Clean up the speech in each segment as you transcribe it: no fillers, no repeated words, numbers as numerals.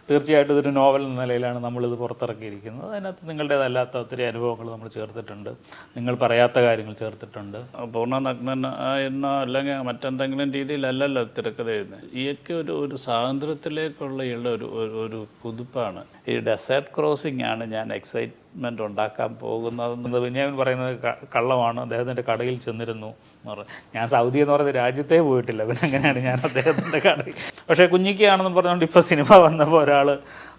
തീർച്ചയായിട്ടും ഇതൊരു നോവൽ എന്ന നിലയിലാണ് നമ്മളിത് പുറത്തിറക്കിയിരിക്കുന്നത്. അതിനകത്ത് നിങ്ങളുടേതല്ലാത്ത ഒത്തിരി അനുഭവങ്ങൾ നമ്മൾ ചേർത്തിട്ടുണ്ട്, നിങ്ങൾ പറയാത്ത കാര്യങ്ങൾ ചേർത്തിട്ടുണ്ട്. പൂർണ്ണ നഗ്നൻ എന്നോ അല്ലെങ്കിൽ മറ്റെന്തെങ്കിലും രീതിയിലല്ലല്ലോ തിരക്കഥ എഴുതുന്നത്. ഈയൊക്കെ ഒരു സ്വാതന്ത്ര്യത്തിലേക്കുള്ള ഒരു കുതിപ്പാണ്. ഈ ഡെസേർട്ട് ക്രോസിംഗ് ആണ് ഞാൻ എക്സൈറ്റ്മെൻറ്റ് ഉണ്ടാക്കാൻ പോകുന്നതെന്ന് ബെന്യാമിൻ പറയുന്നത് കള്ളമാണ്. അദ്ദേഹത്തിൻ്റെ കടയിൽ ചെന്നിരുന്നു എന്ന് പറഞ്ഞു. ഞാൻ സൗദി എന്ന് പറയുന്ന രാജ്യത്തേ പോയിട്ടില്ല, പിന്നെ അങ്ങനെയാണ് ഞാൻ അദ്ദേഹത്തിൻ്റെ കടയിൽ. പക്ഷേ കുഞ്ഞിക്കയാണെന്ന് പറഞ്ഞുകൊണ്ട് ഇപ്പോൾ സിനിമ വന്നപ്പോൾ ഒരാൾ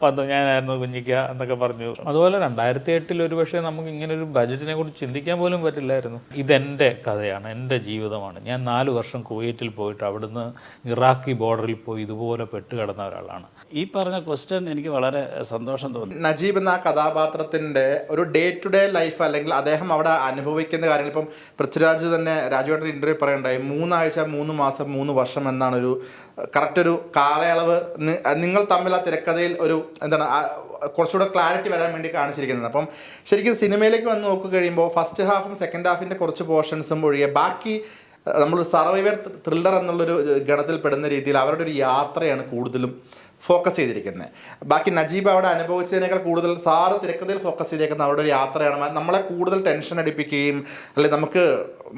വന്നു, ഞാനായിരുന്നു കുഞ്ഞിക്ക എന്നൊക്കെ പറഞ്ഞു. അതുപോലെ 2008 ഒരു പക്ഷേ നമുക്ക് ഇങ്ങനൊരു ബജറ്റിനെ കുറിച്ച് ചിന്തിക്കാൻ പോലും പറ്റില്ലായിരുന്നു. ഇതെൻ്റെ കഥയാണ്, എൻ്റെ ജീവിതമാണ്. ഞാൻ 4 വർഷം കുവൈറ്റിൽ പോയിട്ട് അവിടുന്ന് ഇറാഖി ബോർഡറിൽ പോയി ഇതുപോലെ പെട്ടുകിടന്ന ഒരാളാണ്. ഈ പറഞ്ഞ ക്വസ്റ്റ്യൻ എനിക്ക് വളരെ സന്തോഷം തോന്നി. നജീബ് എന്ന കഥാപാത്രത്തിൻ്റെ ഒരു ഡേ ടു ഡേ ലൈഫ്, അല്ലെങ്കിൽ അദ്ദേഹം അവിടെ അനുഭവിക്കുന്ന കാര്യങ്ങൾ, ഇപ്പം പൃഥ്വിരാജ് തന്നെ രാജുവേട്ടൻ ഇൻ്റർവ്യൂ പറയണ്ടായി, 3 ആഴ്ച 3 മാസം 3 വർഷം എന്നാണ് ഒരു കറക്റ്റ് ഒരു കാലയളവ് നിങ്ങൾ തമ്മിൽ ആ തിരക്കഥയിൽ ഒരു എന്താണ് കുറച്ചുകൂടെ ക്ലാരിറ്റി വരാൻ വേണ്ടി കാണിച്ചിരിക്കുന്നത്. അപ്പം ശരിക്കും സിനിമയിലേക്ക് വന്ന് നോക്കി കഴിയുമ്പോൾ ഫസ്റ്റ് ഹാഫും സെക്കൻഡ് ഹാഫിൻ്റെ കുറച്ച് പോർഷൻസും ഒഴികെ ബാക്കി നമ്മൾ സർവൈവർ ത്രില്ലർ എന്നുള്ളൊരു ഗണത്തിൽ പെടുന്ന രീതിയിൽ അവരുടെ ഒരു യാത്രയാണ് കൂടുതലും ഫോക്കസ് ചെയ്തിരിക്കുന്നത്. ബാക്കി നജീബ് അവിടെ അനുഭവിച്ചതിനേക്കാൾ കൂടുതൽ സാറ് തിരക്കഥയിൽ ഫോക്കസ് ചെയ്തേക്കുന്ന അവരുടെ ഒരു യാത്രയാണ്. നമ്മളെ കൂടുതൽ ടെൻഷൻ അടിപ്പിക്കുകയും അല്ലെങ്കിൽ നമുക്ക്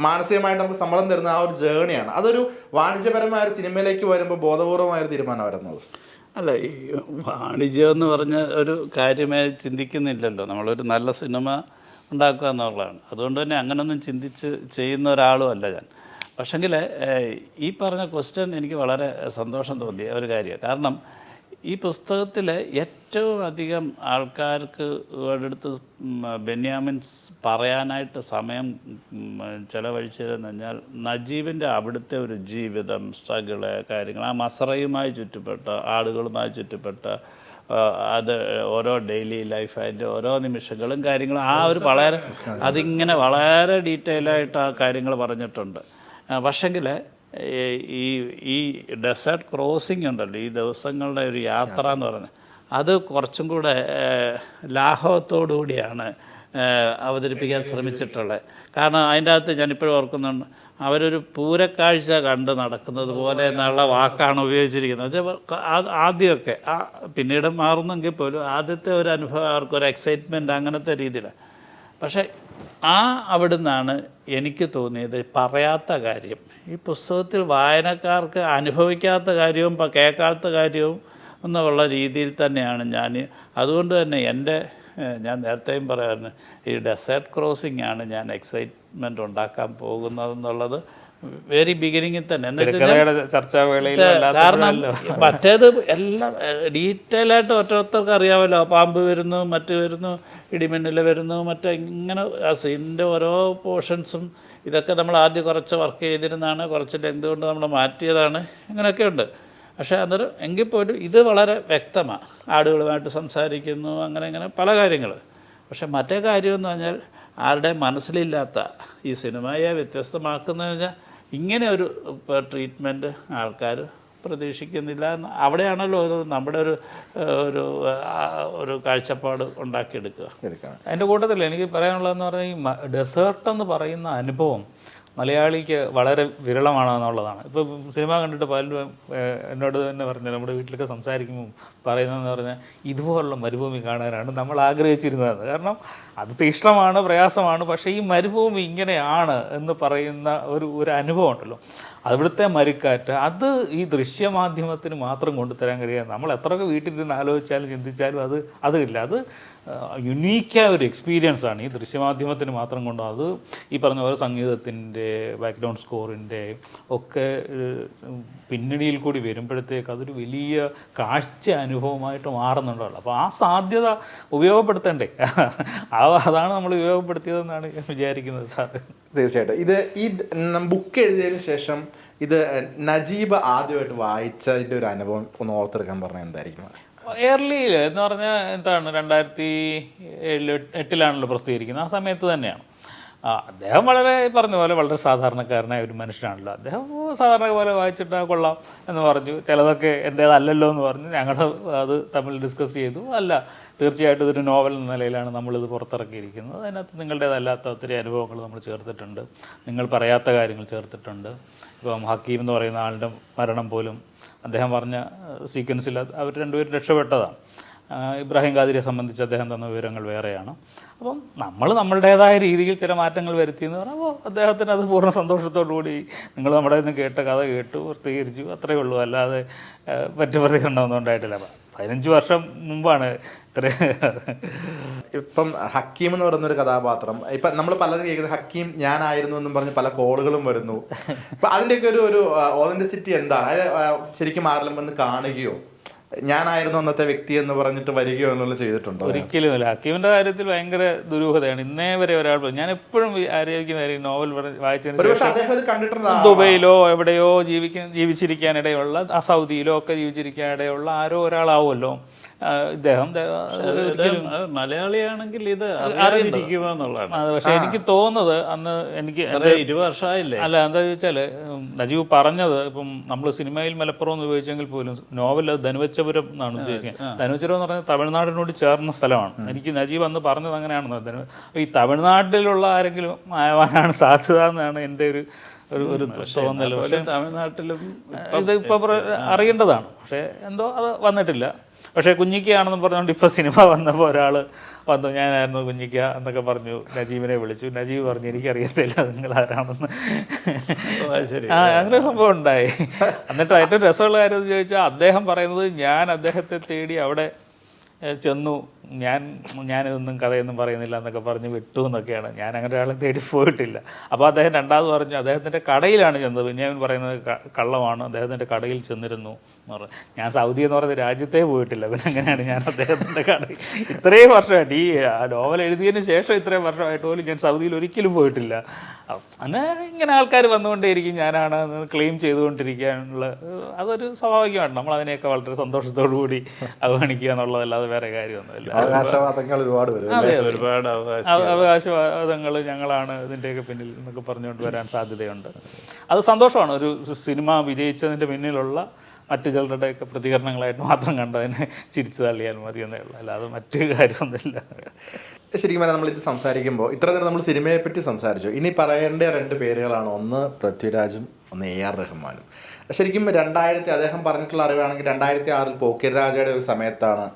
മാനസികമായിട്ട് നമുക്ക് സമ്മർദ്ദം തരുന്ന ആ ഒരു ജേണിയാണ്. അതൊരു വാണിജ്യപരമായ ഒരു സിനിമയിലേക്ക് വരുമ്പോൾ ബോധപൂർവമായൊരു തീരുമാനം വരുന്നത്. അല്ല, ഈ വാണിജ്യം എന്ന് പറഞ്ഞ ഒരു കാര്യമായി ചിന്തിക്കുന്നില്ലല്ലോ. നമ്മളൊരു നല്ല സിനിമ ഉണ്ടാക്കുക എന്നുള്ളതാണ്. അതുകൊണ്ട് തന്നെ അങ്ങനൊന്നും ചിന്തിച്ച് ചെയ്യുന്ന ഒരാളും അല്ല ഞാൻ. പക്ഷെങ്കിൽ ഈ പറഞ്ഞ ക്വസ്റ്റ്യൻ എനിക്ക് വളരെ സന്തോഷം തോന്നിയ ഒരു കാര്യമാണ്. കാരണം ഈ പുസ്തകത്തിൽ ഏറ്റവും അധികം ആൾക്കാർക്ക് അടുത്ത് ബെന്യാമിൻ പറയാനായിട്ട് സമയം ചിലവഴിച്ചതെന്ന് പറഞ്ഞാൽ നജീബിൻ്റെ അവിടുത്തെ ഒരു ജീവിതം, സ്ട്രഗിള്, കാര്യങ്ങൾ, ആ മസറയുമായി ചുറ്റപ്പെട്ട ആളുകളുമായി ചുറ്റപ്പെട്ട അത് ഓരോ ഡെയിലി ലൈഫ്, അതിൻ്റെ ഓരോ നിമിഷങ്ങളും കാര്യങ്ങളും ആ ഒരു വളരെ അതിങ്ങനെ വളരെ ഡീറ്റെയിലായിട്ട് ആ കാര്യങ്ങൾ പറഞ്ഞിട്ടുണ്ട്. പക്ഷെങ്കിൽ ഈ ഡെസേർട്ട് ക്രോസിംഗ് ഉണ്ടല്ലോ, ഈ ദിവസങ്ങളുടെ ഒരു യാത്ര എന്ന് പറഞ്ഞാൽ അത് കുറച്ചും കൂടെ ലാഘവത്തോടു കൂടിയാണ് അവതരിപ്പിക്കാൻ ശ്രമിച്ചിട്ടുള്ളത്. കാരണം അതിൻ്റെ അകത്ത് ഞാനിപ്പോഴും ഓർക്കുന്നുണ്ട്, അവരൊരു പൂരക്കാഴ്ച കണ്ട് നടക്കുന്നത് പോലെ എന്നുള്ള വാക്കാണ് ഉപയോഗിച്ചിരിക്കുന്നത്. ആദ്യമൊക്കെ പിന്നീട് മാറുന്നെങ്കിൽ പോലും ആദ്യത്തെ ഒരു അനുഭവം അവർക്കൊരു എക്സൈറ്റ്മെൻറ്റ് അങ്ങനത്തെ രീതിയിലാണ്. പക്ഷേ അവിടുന്നാണ് എനിക്ക് തോന്നിയത് പറയാത്ത കാര്യം. ഈ പുസ്തകത്തിൽ വായനക്കാർക്ക് അനുഭവിക്കാത്ത കാര്യവും കേൾക്കാത്ത കാര്യവും എന്നുള്ള രീതിയിൽ തന്നെയാണ് ഞാൻ. അതുകൊണ്ട് തന്നെ ഞാൻ നേരത്തെയും പറയാറുണ്ട്, ഈ ഡെസേർട്ട് ക്രോസിംഗ് ആണ് ഞാൻ എക്സൈറ്റ്മെൻറ്റ് ഉണ്ടാക്കാൻ പോകുന്നതെന്നുള്ളത് വെരി ബിഗിനിങ്ങിൽ തന്നെ. കാരണം മറ്റേത് എല്ലാം ഡീറ്റെയിൽ ആയിട്ട് ഒറ്റൊരുത്തർക്ക് അറിയാമല്ലോ. പാമ്പ് വരുന്നു, മറ്റ് വരുന്നു, ഇടിമിന്നൽ വരുന്നു, ഇങ്ങനെ ആ സീനിൻ്റെ ഓരോ പോർഷൻസും ഇതൊക്കെ നമ്മൾ ആദ്യം കുറച്ച് വർക്ക് ചെയ്തിരുന്നതാണ്, കുറച്ച് ലെങ്ത് കൊണ്ട് നമ്മൾ മാറ്റിയതാണ്, അങ്ങനെയൊക്കെ ഉണ്ട്. പക്ഷേ അന്നേരം എങ്കിൽ പോലും ഇത് വളരെ വ്യക്തമാണ്. ആടുകളുമായിട്ട് സംസാരിക്കുന്നു, അങ്ങനെ പല കാര്യങ്ങൾ. പക്ഷെ മറ്റേ കാര്യമെന്ന് പറഞ്ഞാൽ ആരുടെ മനസ്സിലില്ലാത്ത ഈ സിനിമയെ വ്യത്യസ്തമാക്കുന്നതെന്ന് വെച്ചാൽ ഇങ്ങനെ ഒരു ട്രീറ്റ്മെൻറ്റ് ആൾക്കാർ പ്രതീക്ഷിക്കുന്നില്ല. അവിടെയാണല്ലോ നമ്മുടെ ഒരു കാഴ്ചപ്പാട് ഉണ്ടാക്കിയെടുക്കുക. അതിൻ്റെ കൂട്ടത്തിൽ എനിക്ക് പറയാനുള്ളതെന്ന് പറഞ്ഞാൽ ഈ ഡെസേർട്ട് എന്ന് പറയുന്ന അനുഭവം മലയാളിക്ക് വളരെ വിരളമാണെന്നുള്ളതാണ്. ഇപ്പോൾ സിനിമ കണ്ടിട്ട് പലരും എന്നോട് തന്നെ പറഞ്ഞാൽ നമ്മുടെ വീട്ടിലൊക്കെ സംസാരിക്കുമ്പോൾ പറയുന്നതെന്ന് പറഞ്ഞാൽ ഇതുപോലുള്ള മരുഭൂമി കാണാനാണ് നമ്മൾ ആഗ്രഹിച്ചിരുന്നത്. കാരണം അത് തീക്ഷ്ണമാണ്, പ്രയാസമാണ്. പക്ഷേ ഈ മരുഭൂമി ഇങ്ങനെയാണ് എന്ന് പറയുന്ന ഒരു അനുഭവം ഉണ്ടല്ലോ, അവിടുത്തെ മരുക്കാറ്റ്, അത് ഈ ദൃശ്യമാധ്യമത്തിന് മാത്രം കൊണ്ടുതരാൻ കഴിയാതെ നമ്മൾ എത്രയൊക്കെ വീട്ടിലിരുന്ന് ആലോചിച്ചാലും ചിന്തിച്ചാലും അതില്ല. അത് യുണീക്കായ ഒരു എക്സ്പീരിയൻസ് ആണ് ഈ ദൃശ്യമാധ്യമത്തിന് മാത്രം കൊണ്ട്. അത് ഈ പറഞ്ഞ പോലെ സംഗീതത്തിൻ്റെ, ബാക്ക്ഗ്രൗണ്ട് സ്കോറിൻ്റെ ഒക്കെ പിന്നണിയിൽ കൂടി വരുമ്പോഴത്തേക്ക് അതൊരു വലിയ കാഴ്ച അനുഭവമായിട്ട് മാറുന്നുണ്ടല്ലോ. അപ്പോൾ ആ സാധ്യത ഉപയോഗപ്പെടുത്തണ്ടേ? അതാണ് നമ്മൾ ഉപയോഗപ്പെടുത്തിയതെന്നാണ് ഞാൻ വിചാരിക്കുന്നത് സാർ. തീർച്ചയായിട്ടും ഇത് ഈ ബുക്ക് എഴുതിയതിന് ശേഷം ഇത് നജീബ് ആദ്യമായിട്ട് വായിച്ചതിൻ്റെ ഒരു അനുഭവം ഒന്ന് ഓർത്തെടുക്കാൻ പറഞ്ഞാൽ എന്തായിരിക്കും? എയർലി എന്ന് പറഞ്ഞാൽ എന്താണ് 2007-08 പ്രസിദ്ധീകരിക്കുന്നത്. ആ സമയത്ത് തന്നെയാണ്. അദ്ദേഹം പറഞ്ഞ പോലെ വളരെ സാധാരണക്കാരനായ ഒരു മനുഷ്യനാണല്ലോ. അദ്ദേഹം സാധാരണ പോലെ വായിച്ചിട്ട് കൊള്ളാം എന്ന് പറഞ്ഞു. ചിലതൊക്കെ എൻ്റേതല്ലല്ലോ എന്ന് പറഞ്ഞു. ഞങ്ങൾ അത് തമ്മിൽ ഡിസ്കസ് ചെയ്തു. അല്ല, തീർച്ചയായിട്ടും ഇതൊരു നോവൽ എന്ന നിലയിലാണ് നമ്മളിത് പുറത്തിറക്കിയിരിക്കുന്നത്. അതിനകത്ത് നിങ്ങളുടേതല്ലാത്ത ഒത്തിരി അനുഭവങ്ങൾ നമ്മൾ ചേർത്തിട്ടുണ്ട്, നിങ്ങൾ പറയാത്ത കാര്യങ്ങൾ ചേർത്തിട്ടുണ്ട്. ഇപ്പം ഹക്കീം എന്ന് പറയുന്ന ആളുടെ മരണം പോലും അദ്ദേഹം പറഞ്ഞ സീക്വൻസിൽ അവർ രണ്ടുപേരും രക്ഷപ്പെട്ടതാണ്. ഇബ്രാഹിം ഖാദിരിയെ സംബന്ധിച്ച് അദ്ദേഹം തന്ന വിവരങ്ങൾ വേറെയാണ്. അപ്പം നമ്മൾ നമ്മളുടേതായ രീതിയിൽ ചില മാറ്റങ്ങൾ വരുത്തിയെന്ന് പറയുമ്പോൾ അദ്ദേഹത്തിന് അത് പൂർണ്ണ സന്തോഷത്തോടു കൂടി നിങ്ങൾ നമ്മുടെ നിന്ന് കേട്ട കഥ കേട്ടു പൂർത്തീകരിച്ചു, അത്രയേ ഉള്ളൂ. അല്ലാതെ മറ്റു പ്രതികരണമൊന്നും ഉണ്ടായിട്ടില്ല. 15 വർഷം മുമ്പാണ് ഇത്ര. ഇപ്പം ഹക്കീം എന്ന് പറയുന്നൊരു കഥാപാത്രം ഇപ്പം നമ്മൾ പലരും കേൾക്കുന്നത് ഹക്കീം ഞാനായിരുന്നു എന്നും പറഞ്ഞ് പല കോളുകളും വരുന്നു. അപ്പം അതിൻ്റെയൊക്കെ ഒരു ഓതൻറ്റിസിറ്റി എന്താണ്? അത് ശരിക്കും ആരെങ്കിലും വന്ന് കാണുകയോ ഞാനായിരുന്നു അന്നത്തെ വ്യക്തി എന്ന് പറഞ്ഞിട്ട് വരികയോ എന്നുള്ള ചെയ്തിട്ടുണ്ടോ? ഒരിക്കലുമില്ല. ഹക്കീമിൻ്റെ കാര്യത്തിൽ ഭയങ്കര ദുരൂഹതയാണ്. ഇന്നേ വരെ ഒരാൾ, ഞാൻ എപ്പോഴും ആലോചിക്കുന്ന കാര്യം, നോവൽ വായിച്ചതിന് ശേഷം ദുബൈയിലോ എവിടെയോ ജീവിച്ചിരിക്കാനിടയുള്ള, സൗദിയിലോ ഒക്കെ ജീവിച്ചിരിക്കാനിടയുള്ള ആരോ ഒരാളാവുമല്ലോ ഇദ്ദേഹം. മലയാളിയാണെങ്കിൽ ഇത് അറിയാതിരിക്കുമെന്നുള്ളതാണ്. പക്ഷെ എനിക്ക് തോന്നുന്നത് അന്ന് എനിക്ക് 20 വർഷമായില്ലേ. അല്ല, എന്താ ചോദിച്ചാൽ നജീബ് പറഞ്ഞത്, ഇപ്പം നമ്മൾ സിനിമയിൽ മലപ്പുറം എന്ന് ഉപയോഗിച്ചെങ്കിൽ പോലും നോവൽ ധനുവച്ചപുരം എന്നാണ് ഉദ്ദേശിക്കുന്നത്. ധനുവച്ചപുരം എന്ന് പറഞ്ഞാൽ തമിഴ്നാടിനോട് ചേർന്ന സ്ഥലമാണ്. എനിക്ക് നജീബ് അന്ന് പറഞ്ഞത് അങ്ങനെയാണെന്ന്. ഈ തമിഴ്നാട്ടിലുള്ള ആരെങ്കിലും ആവാനാണ് സാധ്യത എന്നാണ് എൻ്റെ ഒരു തോന്നൽ. പക്ഷേ തമിഴ്നാട്ടിലും ഇത് ഇപ്പോൾ അറിയേണ്ടതാണ്. പക്ഷേ എന്തോ അത് വന്നിട്ടില്ല. പക്ഷേ കുഞ്ഞിക്കയാണെന്ന് പറഞ്ഞുകൊണ്ട് ഇപ്പോൾ സിനിമ വന്നപ്പോൾ ഒരാൾ വന്നു, ഞാനായിരുന്നു കുഞ്ഞിക്ക എന്നൊക്കെ പറഞ്ഞു, നജീബിനെ വിളിച്ചു. നജീബ് പറഞ്ഞു എനിക്കറിയത്തില്ല നിങ്ങൾ ആരാണെന്ന്. അങ്ങനെ ഒരു സംഭവം ഉണ്ടായി. എന്നിട്ട് ഏറ്റവും രസമുള്ള കാര്യം എന്ന് ചോദിച്ചാൽ അദ്ദേഹം പറയുന്നത് ഞാൻ അദ്ദേഹത്തെ തേടി അവിടെ ചെന്നു, ഞാനിതൊന്നും കഥയൊന്നും പറയുന്നില്ല എന്നൊക്കെ പറഞ്ഞ് വിട്ടു എന്നൊക്കെയാണ്. ഞാൻ അങ്ങനെ ഒരാളെ തേടി പോയിട്ടില്ല. അപ്പോൾ അദ്ദേഹം രണ്ടാമത് പറഞ്ഞു അദ്ദേഹത്തിൻ്റെ കടയിലാണ് ചെന്നത്. ബെന്യാമിൻ പറയുന്നത് കള്ളമാണ്, അദ്ദേഹത്തിൻ്റെ കടയിൽ ചെന്നിരുന്നു എന്ന് പറഞ്ഞു. ഞാൻ സൗദി എന്ന് പറയുന്ന രാജ്യത്തേ പോയിട്ടില്ല, പിന്നെ എങ്ങനെയാണ് ഞാൻ അദ്ദേഹത്തിൻ്റെ കടയിൽ? ഇത്രയും വർഷമായിട്ട്, ഈ നോവൽ എഴുതിയതിന് ശേഷം ഇത്രയും വർഷമായിട്ട് പോലും ഞാൻ സൗദിയിൽ ഒരിക്കലും പോയിട്ടില്ല. അങ്ങനെ ഇങ്ങനെ ആൾക്കാർ വന്നുകൊണ്ടേയിരിക്കും, ഞാനാണ് ക്ലെയിം ചെയ്തുകൊണ്ടിരിക്കാനുള്ള. അതൊരു സ്വാഭാവികമാണ്. നമ്മൾ അതിനെയൊക്കെ വളരെ സന്തോഷത്തോടു കൂടി അവഗണിക്കുക എന്നുള്ളതല്ലാതെ വേറെ കാര്യമൊന്നുമില്ല. അവകാശവാദങ്ങൾ ഒരുപാട് വരും. ഒരുപാട് അവകാശവാദങ്ങൾ ഞങ്ങളാണ് ഇതിൻ്റെയൊക്കെ പിന്നിൽ എന്നൊക്കെ പറഞ്ഞുകൊണ്ട് വരാൻ സാധ്യതയുണ്ട്. അത് സന്തോഷമാണ്. ഒരു സിനിമ വിജയിച്ചതിൻ്റെ പിന്നിലുള്ള മറ്റു ചിലരുടെയൊക്കെ പ്രതികരണങ്ങളായിട്ട് മാത്രം കണ്ടതിനെ ചിരിച്ചു തള്ളിയാൽ മതി എന്നേ ഉള്ളൂ, അല്ലാതെ മറ്റു കാര്യമൊന്നുമില്ല. ശരിക്കും പറഞ്ഞാൽ നമ്മളിത് സംസാരിക്കുമ്പോൾ ഇത്ര നേരം നമ്മൾ സിനിമയെ പറ്റി സംസാരിച്ചു. ഇനി പറയേണ്ട 2 പേരുകളാണ്. ഒന്ന് പൃഥ്വിരാജും, ഒന്ന് AR റഹ്മാനും. ശരിക്കും അദ്ദേഹം പറഞ്ഞിട്ടുള്ള അറിവാണെങ്കിൽ 2006 പോക്കിരി രാജയുടെ ഒരു സമയത്താണ്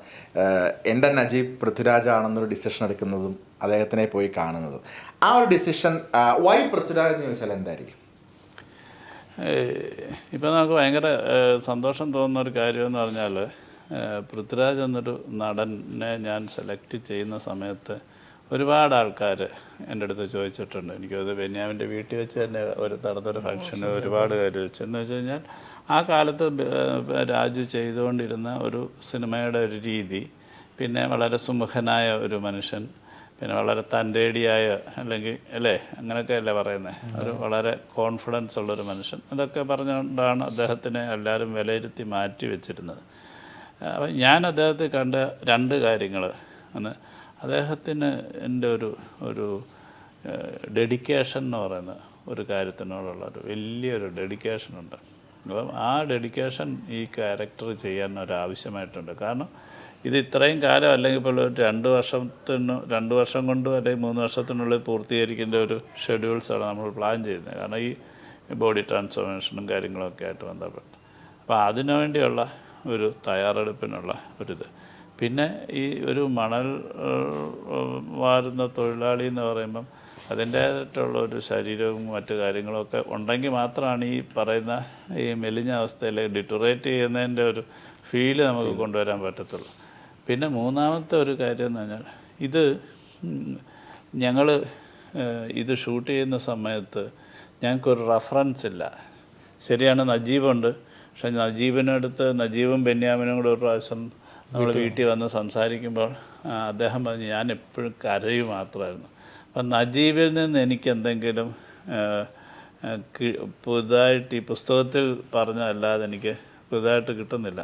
എൻ്റെ നജീബ് പൃഥ്വിരാജാണെന്നൊരു ഡിസിഷൻ എടുക്കുന്നതും അദ്ദേഹത്തിനെ പോയി കാണുന്നതും. ആ ഒരു ഡിസിഷൻ വൈ പൃഥ്വിരാജ് എന്ന് ചോദിച്ചാൽ എന്തായിരിക്കും? ഇപ്പം നമുക്ക് ഭയങ്കര സന്തോഷം തോന്നുന്ന ഒരു കാര്യമെന്ന് പറഞ്ഞാൽ, പൃഥ്വിരാജ് എന്നൊരു നടനെ ഞാൻ സെലക്ട് ചെയ്യുന്ന സമയത്ത് ഒരുപാട് ആൾക്കാർ എൻ്റെ അടുത്ത് ചോദിച്ചിട്ടുണ്ട്. എനിക്കത് ബെന്യാമിൻ്റെ വീട്ടിൽ വെച്ച് തന്നെ നടന്നൊരു ഫംഗ്ഷന് ഒരുപാട് പേര് വെച്ചു. എന്ന് വെച്ച് കഴിഞ്ഞാൽ ആ കാലത്ത് രാജു ചെയ്തുകൊണ്ടിരുന്ന ഒരു സിനിമയുടെ ഒരു രീതി, പിന്നെ വളരെ സുമുഖനായ ഒരു മനുഷ്യൻ, പിന്നെ വളരെ തൻ്റേടിയായ, അല്ലെങ്കിൽ അല്ലേ അങ്ങനെയൊക്കെ അല്ലേ പറയുന്നത്, ഒരു വളരെ കോൺഫിഡൻസ് ഉള്ളൊരു മനുഷ്യൻ. ഇതൊക്കെ പറഞ്ഞുകൊണ്ടാണ് അദ്ദേഹത്തിനെ എല്ലാവരും വിലയിരുത്തി മാറ്റി വെച്ചിരുന്നത്. അപ്പം ഞാൻ അദ്ദേഹത്തെ കണ്ട 2 കാര്യങ്ങൾ. ഒന്ന്, അദ്ദേഹത്തിന് എൻ്റെ ഒരു ഡെഡിക്കേഷൻ എന്ന് പറയുന്ന ഒരു കാര്യത്തിനോടുള്ള ഒരു വലിയൊരു ഡെഡിക്കേഷനുണ്ട്. അപ്പം ആ ഡെഡിക്കേഷൻ ഈ ക്യാരക്ടർ ചെയ്യാൻ ഒരാവശ്യമായിട്ടുണ്ട്. കാരണം ഇത് ഇത്രയും കാലം, അല്ലെങ്കിൽ ഇപ്പോൾ 2 വർഷം കൊണ്ടോ അല്ലെങ്കിൽ 3 വർഷത്തിനുള്ളിൽ പൂർത്തീകരിക്കേണ്ട ഒരു ഷെഡ്യൂൾസാണ് നമ്മൾ പ്ലാൻ ചെയ്യുന്നത്. കാരണം ഈ ബോഡി ട്രാൻസ്ഫോർമേഷനും കാര്യങ്ങളൊക്കെ ആയിട്ട് ബന്ധപ്പെട്ട്. അപ്പോൾ അതിനു വേണ്ടിയുള്ള ഒരു തയ്യാറെടുപ്പിനുള്ള ഒരിത്. പിന്നെ ഈ ഒരു മണൽ വാരുന്ന തൊഴിലാളി എന്ന് പറയുമ്പം അതിൻ്റേതായിട്ടുള്ള ഒരു ശരീരവും മറ്റു കാര്യങ്ങളൊക്കെ ഉണ്ടെങ്കിൽ മാത്രമാണ് ഈ പറയുന്ന ഈ മെലിഞ്ഞ അവസ്ഥയിൽ ഡിറ്ററേറ്റ് ചെയ്യുന്നതിൻ്റെ ഒരു ഫീല് നമുക്ക് കൊണ്ടുവരാൻ പറ്റത്തുള്ളൂ. പിന്നെ മൂന്നാമത്തെ ഒരു കാര്യം എന്ന് പറഞ്ഞാൽ, ഞങ്ങൾ ഇത് ഷൂട്ട് ചെയ്യുന്ന സമയത്ത് ഞങ്ങൾക്കൊരു റെഫറൻസ് ഇല്ല. ശരിയാണ്, നജീബുണ്ട്. പക്ഷെ നജീബും ബെന്യാമിനും കൂടെ ഒരു പ്രാവശ്യം നമ്മൾ വീട്ടിൽ വന്ന് സംസാരിക്കുമ്പോൾ അദ്ദേഹം പറഞ്ഞു ഞാൻ എപ്പോഴും കരയും മാത്രമായിരുന്നു. അപ്പം നജീബിൽ നിന്ന് എനിക്ക് എന്തെങ്കിലും പുതുതായിട്ട് ഈ പുസ്തകത്തിൽ പറഞ്ഞതല്ലാതെ എനിക്ക് പുതുതായിട്ട് കിട്ടുന്നില്ല.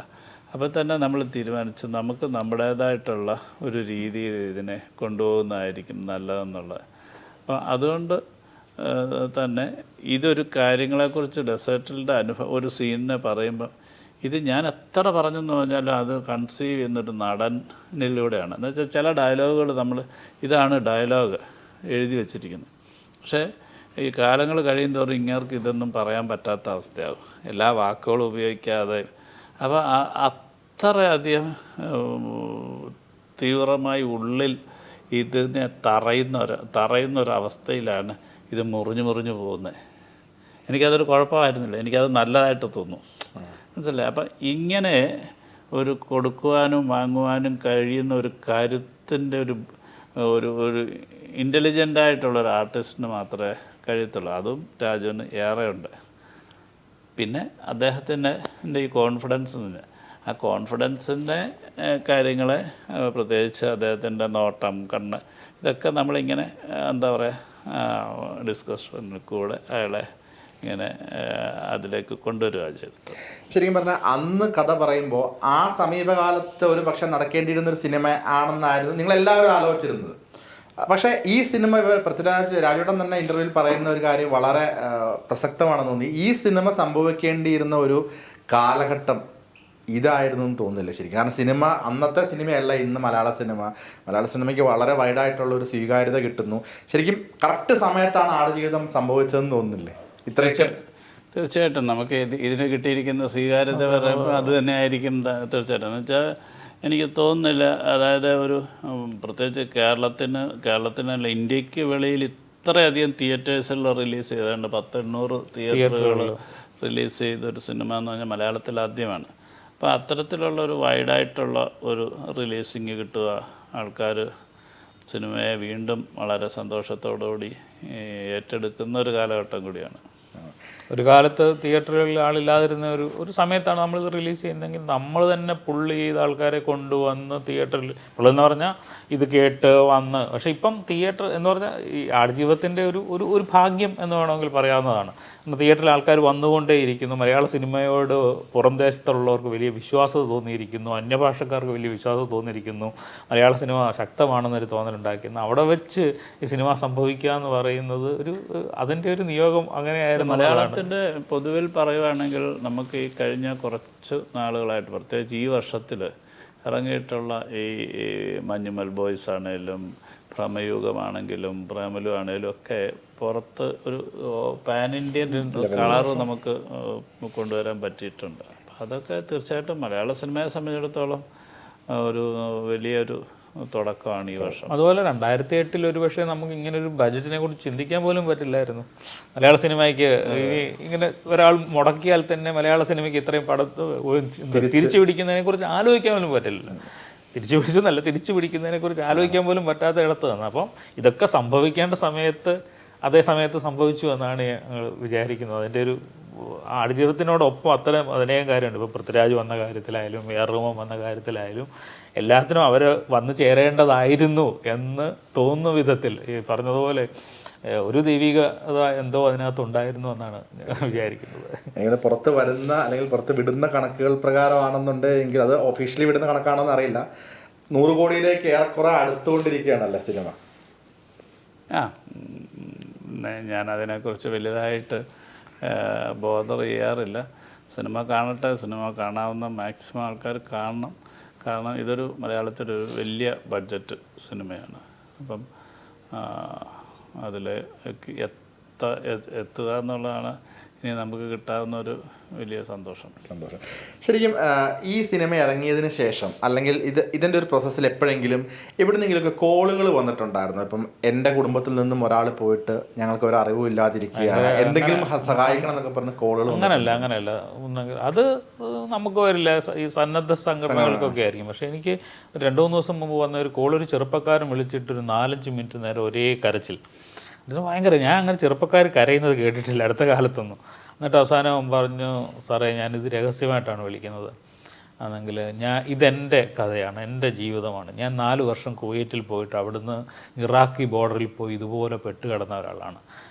അപ്പോൾ തന്നെ നമ്മൾ തീരുമാനിച്ചു നമുക്ക് നമ്മുടേതായിട്ടുള്ള ഒരു രീതിയിൽ ഇതിനെ കൊണ്ടുപോകുന്നതായിരിക്കും നല്ലതെന്നുള്ളത്. അപ്പോൾ അതുകൊണ്ട് തന്നെ ഇതൊരു കാര്യങ്ങളെക്കുറിച്ച് ഡെസേർട്ടിൻ്റെ ഒരു സീനിനെ പറയുമ്പോൾ ഇത് ഞാൻ എത്ര പറഞ്ഞെന്ന് പറഞ്ഞാലും അത് കൺസീവ് ചെയ്യുന്നൊരു നടനിലൂടെയാണ്. എന്ന് വെച്ചാൽ ചില ഡയലോഗുകൾ ഇതാണ് ഡയലോഗ് എഴുതി വച്ചിരിക്കുന്നത്. പക്ഷേ ഈ കാലങ്ങൾ കഴിയുന്തോറും ഇങ്ങേർക്ക് ഇതൊന്നും പറയാൻ പറ്റാത്ത അവസ്ഥയാകും. എല്ലാ വാക്കുകളും ഉപയോഗിക്കാതെ അപ്പോൾ അത്രയധികം തീവ്രമായി ഉള്ളിൽ ഇതിനെ തറയുന്നൊരവസ്ഥയിലാണ് ഇത് മുറിഞ്ഞു പോകുന്നത്. എനിക്കതൊരു കുഴപ്പമായിരുന്നില്ല, എനിക്കത് നല്ലതായിട്ട് തോന്നുന്നു, മനസ്സിലായി. അപ്പം ഇങ്ങനെ ഒരു കൊടുക്കുവാനും വാങ്ങുവാനും കഴിയുന്ന ഒരു കരുത്തിൻ്റെ ഒരു ഇൻ്റലിജൻ്റായിട്ടുള്ളൊരു ആർട്ടിസ്റ്റിന് മാത്രമേ കഴിയത്തുള്ളൂ. അതും രാജുവിന് ഏറെ ഉണ്ട്. പിന്നെ അദ്ദേഹത്തിൻ്റെ ഈ കോൺഫിഡൻസ് തന്നെ, ആ കോൺഫിഡൻസിൻ്റെ കാര്യങ്ങളെ പ്രത്യേകിച്ച് അദ്ദേഹത്തിൻ്റെ നോട്ടം, കണ്ണ്, ഇതൊക്കെ നമ്മളിങ്ങനെ എന്താ പറയുക ഡിസ്കഷനിൽ കൂടെ അയാളെ ഇങ്ങനെ അതിലേക്ക് കൊണ്ടുവരിക ചെയ്തത്. ശരിക്കും പറഞ്ഞാൽ അന്ന് കഥ പറയുമ്പോൾ ആ സമീപകാലത്ത് ഒരു പക്ഷെ നടക്കേണ്ടിയിരുന്നൊരു സിനിമ ആണെന്നായിരുന്നു നിങ്ങളെല്ലാവരും ആലോചിച്ചിരുന്നത്. പക്ഷേ ഈ സിനിമ പൃഥ്വിരാജ് രാജേട്ടൻ തന്നെ ഇൻ്റർവ്യൂവിൽ പറയുന്ന ഒരു കാര്യം വളരെ പ്രസക്തമാണെന്ന് തോന്നി. ഈ സിനിമ സംഭവിക്കേണ്ടിയിരുന്ന ഒരു കാലഘട്ടം ഇതായിരുന്നു എന്ന് തോന്നുന്നില്ല ശരിക്കും. കാരണം സിനിമ അന്നത്തെ സിനിമയല്ല ഇന്ന് മലയാള സിനിമയ്ക്ക് വളരെ വൈഡായിട്ടുള്ള ഒരു സ്വീകാര്യത കിട്ടുന്നു. ശരിക്കും കറക്റ്റ് സമയത്താണ് ആടുജീവിതം സംഭവിച്ചതെന്ന് തോന്നുന്നില്ലേ? തീർച്ചയായിട്ടും നമുക്ക് ഇതിന് കിട്ടിയിരിക്കുന്ന സ്വീകാര്യത പറയുമ്പോൾ അത് തന്നെ ആയിരിക്കും തീർച്ചയായിട്ടും. എന്ന് വെച്ചാൽ എനിക്ക് തോന്നുന്നില്ല, അതായത് ഒരു പ്രത്യേകിച്ച് കേരളത്തിനല്ല ഇന്ത്യക്ക് വെളിയിൽ ഇത്രയധികം തിയേറ്റേഴ്സിൽ റിലീസ് ചെയ്തുകൊണ്ട് 800 തിയേറ്ററുകൾ റിലീസ് ചെയ്തൊരു സിനിമ എന്ന് പറഞ്ഞാൽ മലയാളത്തിൽ ആദ്യമാണ്. അപ്പോൾ അത്തരത്തിലുള്ള ഒരു വൈഡായിട്ടുള്ള ഒരു റിലീസിങ് കിട്ടുക, ആൾക്കാർ സിനിമയെ വീണ്ടും വളരെ സന്തോഷത്തോടുകൂടി ഏറ്റെടുക്കുന്ന ഒരു കാലഘട്ടം കൂടിയാണ്. ഒരു കാലത്ത് തിയേറ്ററുകളിൽ ആളില്ലാതിരുന്ന ഒരു സമയത്താണ് നമ്മളിത് റിലീസ് ചെയ്യുന്നതെങ്കിൽ നമ്മൾ തന്നെ പുള്ളി ചെയ്ത ആൾക്കാരെ കൊണ്ടുവന്ന് തിയേറ്ററിൽ പുള്ളെന്ന് പറഞ്ഞാൽ ഇത് കേട്ട് വന്ന്. പക്ഷേ ഇപ്പം തിയേറ്റർ എന്ന് പറഞ്ഞാൽ ഈ ആടുജീവിതത്തിൻ്റെ ഒരു ഭാഗ്യം എന്ന് വേണമെങ്കിൽ പറയാവുന്നതാണ്. തിയേറ്ററിൽ ആൾക്കാർ വന്നുകൊണ്ടേയിരിക്കുന്നു. മലയാള സിനിമയോട് പുറം ദേശത്തുള്ളവർക്ക് വലിയ വിശ്വാസത തോന്നിയിരിക്കുന്നു, അന്യഭാഷക്കാർക്ക് വലിയ വിശ്വാസം തോന്നിയിരിക്കുന്നു, മലയാള സിനിമ ശക്തമാണെന്നൊരു തോന്നലുണ്ടാക്കുന്നു. അവിടെ വെച്ച് ഈ സിനിമ സംഭവിക്കുക എന്ന് പറയുന്നത് അതിൻ്റെ ഒരു നിയോഗം അങ്ങനെയായിരുന്നു. മലയാളത്തിൻ്റെ പൊതുവിൽ പറയുകയാണെങ്കിൽ നമുക്ക് ഈ കഴിഞ്ഞ കുറച്ച് നാളുകളായിട്ട് പ്രത്യേകിച്ച് ഈ വർഷത്തിൽ ഇറങ്ങിയിട്ടുള്ള ഈ മഞ്ഞുമൽ ബോയ്സ് ആണെങ്കിലും ഭ്രമയുഗമാണെങ്കിലും പ്രേമലു ആണെങ്കിലും ഒക്കെ പുറത്ത് ഒരു പാൻ ഇന്ത്യൻ കളറ് നമുക്ക് കൊണ്ടുവരാൻ പറ്റിയിട്ടുണ്ട്. അപ്പം അതൊക്കെ തീർച്ചയായിട്ടും മലയാള സിനിമയെ സംബന്ധിച്ചിടത്തോളം ഒരു വലിയൊരു തുടക്കമാണ് ഈ വർഷം. അതുപോലെ 2008 ഒരു പക്ഷേ നമുക്ക് ഇങ്ങനെ ഒരു ബജറ്റിനെ കുറിച്ച് ചിന്തിക്കാൻ പോലും പറ്റില്ലായിരുന്നു. മലയാള സിനിമയ്ക്ക് ഇങ്ങനെ ഒരാൾ മുടക്കിയാൽ തന്നെ മലയാള സിനിമയ്ക്ക് ഇത്രയും തിരിച്ചു പിടിക്കുന്നതിനെ കുറിച്ച് ആലോചിക്കാൻ പോലും പറ്റില്ല. തിരിച്ചു പിടിക്കുന്നതിനെ കുറിച്ച് ആലോചിക്കാൻ പോലും പറ്റാത്ത ഇടത്ത് തന്നെ. അപ്പം ഇതൊക്കെ സംഭവിക്കേണ്ട സമയത്ത് അതേ സമയത്ത് സംഭവിച്ചു എന്നാണ് ഞങ്ങൾ വിചാരിക്കുന്നത്. അതിൻ്റെ ഒരു ആടുജീവിതത്തിനോടൊപ്പം അതിനേകം കാര്യമുണ്ട്. ഇപ്പോൾ പൃഥ്വിരാജ് വന്ന കാര്യത്തിലായാലും വേറൂമം വന്ന കാര്യത്തിലായാലും എല്ലാത്തിനും അവർ വന്നു ചേരേണ്ടതായിരുന്നു എന്ന് തോന്നുന്ന വിധത്തിൽ ഈ പറഞ്ഞതുപോലെ ഒരു ദൈവികത എന്തോ അതിനകത്തുണ്ടായിരുന്നു എന്നാണ് വിചാരിക്കുന്നത്. ഇങ്ങനെ പുറത്ത് വരുന്ന അല്ലെങ്കിൽ പുറത്ത് വിടുന്ന കണക്കുകൾ പ്രകാരമാണെന്നുണ്ടെങ്കിൽ അത് ഒഫീഷ്യലി വിടുന്ന കണക്കാണോ എന്ന് അറിയില്ല, 100 കോടിയിലേക്ക് ഏറെക്കുറെ അടുത്തുകൊണ്ടിരിക്കുകയാണല്ലേ സിനിമ. ഞാൻ അതിനെക്കുറിച്ച് വലുതായിട്ട് ബോധർ ചെയ്യാറില്ല. സിനിമ കാണട്ടെ, സിനിമ കാണാവുന്ന മാക്സിമം ആൾക്കാർ കാണണം. കാരണം ഇതൊരു മലയാളത്തിലൊരു വലിയ ബഡ്ജറ്റ് സിനിമയാണ്. അപ്പം അതിൽ എത്തുക എന്നുള്ളതാണ് ഇനി നമുക്ക് കിട്ടാവുന്ന ഒരു വലിയ സന്തോഷം. ശരിക്കും ഈ സിനിമ ഇറങ്ങിയതിന് ശേഷം അല്ലെങ്കിൽ ഇതിൻ്റെ ഒരു പ്രോസസ്സിൽ എപ്പോഴെങ്കിലും എവിടുന്നെങ്കിലുമൊക്കെ കോളുകൾ വന്നിട്ടുണ്ടായിരുന്നു? ഇപ്പം എൻ്റെ കുടുംബത്തിൽ നിന്നും ഒരാൾ പോയിട്ട് ഞങ്ങൾക്ക് ഒരു അറിവും ഇല്ലാതിരിക്കുകയാണ്, എന്തെങ്കിലും സഹായിക്കണം എന്നൊക്കെ പറഞ്ഞ് കോളുകൾ? അങ്ങനെയല്ല അത് നമുക്ക് വരില്ല, ഈ സന്നദ്ധ സംഘടനകൾക്കൊക്കെ ആയിരിക്കും. പക്ഷേ എനിക്ക് 2-3 ദിവസം മുമ്പ് വന്ന ഒരു കോൾ, ഒരു ചെറുപ്പക്കാരൻ വിളിച്ചിട്ടൊരു 4-5 മിനിറ്റ് നേരം ഒരേ കരച്ചിൽ. ഇത് ഭയങ്കര, ഞാൻ അങ്ങനെ ചെറുപ്പക്കാർ കരയുന്നത് കേട്ടിട്ടില്ല അടുത്ത കാലത്തൊന്നും. എന്നിട്ട് അവസാനം പറഞ്ഞു, സാറേ ഞാനിത് രഹസ്യമായിട്ടാണ് വിളിക്കുന്നത്, ആണെങ്കിൽ ഇതെൻ്റെ കഥയാണ്, എൻ്റെ ജീവിതമാണ്. ഞാൻ 4 വർഷം കുവൈറ്റിൽ പോയിട്ട് അവിടുന്ന് ഇറാഖി ബോർഡറിൽ പോയി ഇതുപോലെ പെട്ട് കിടന്ന ഒരാളാണ്.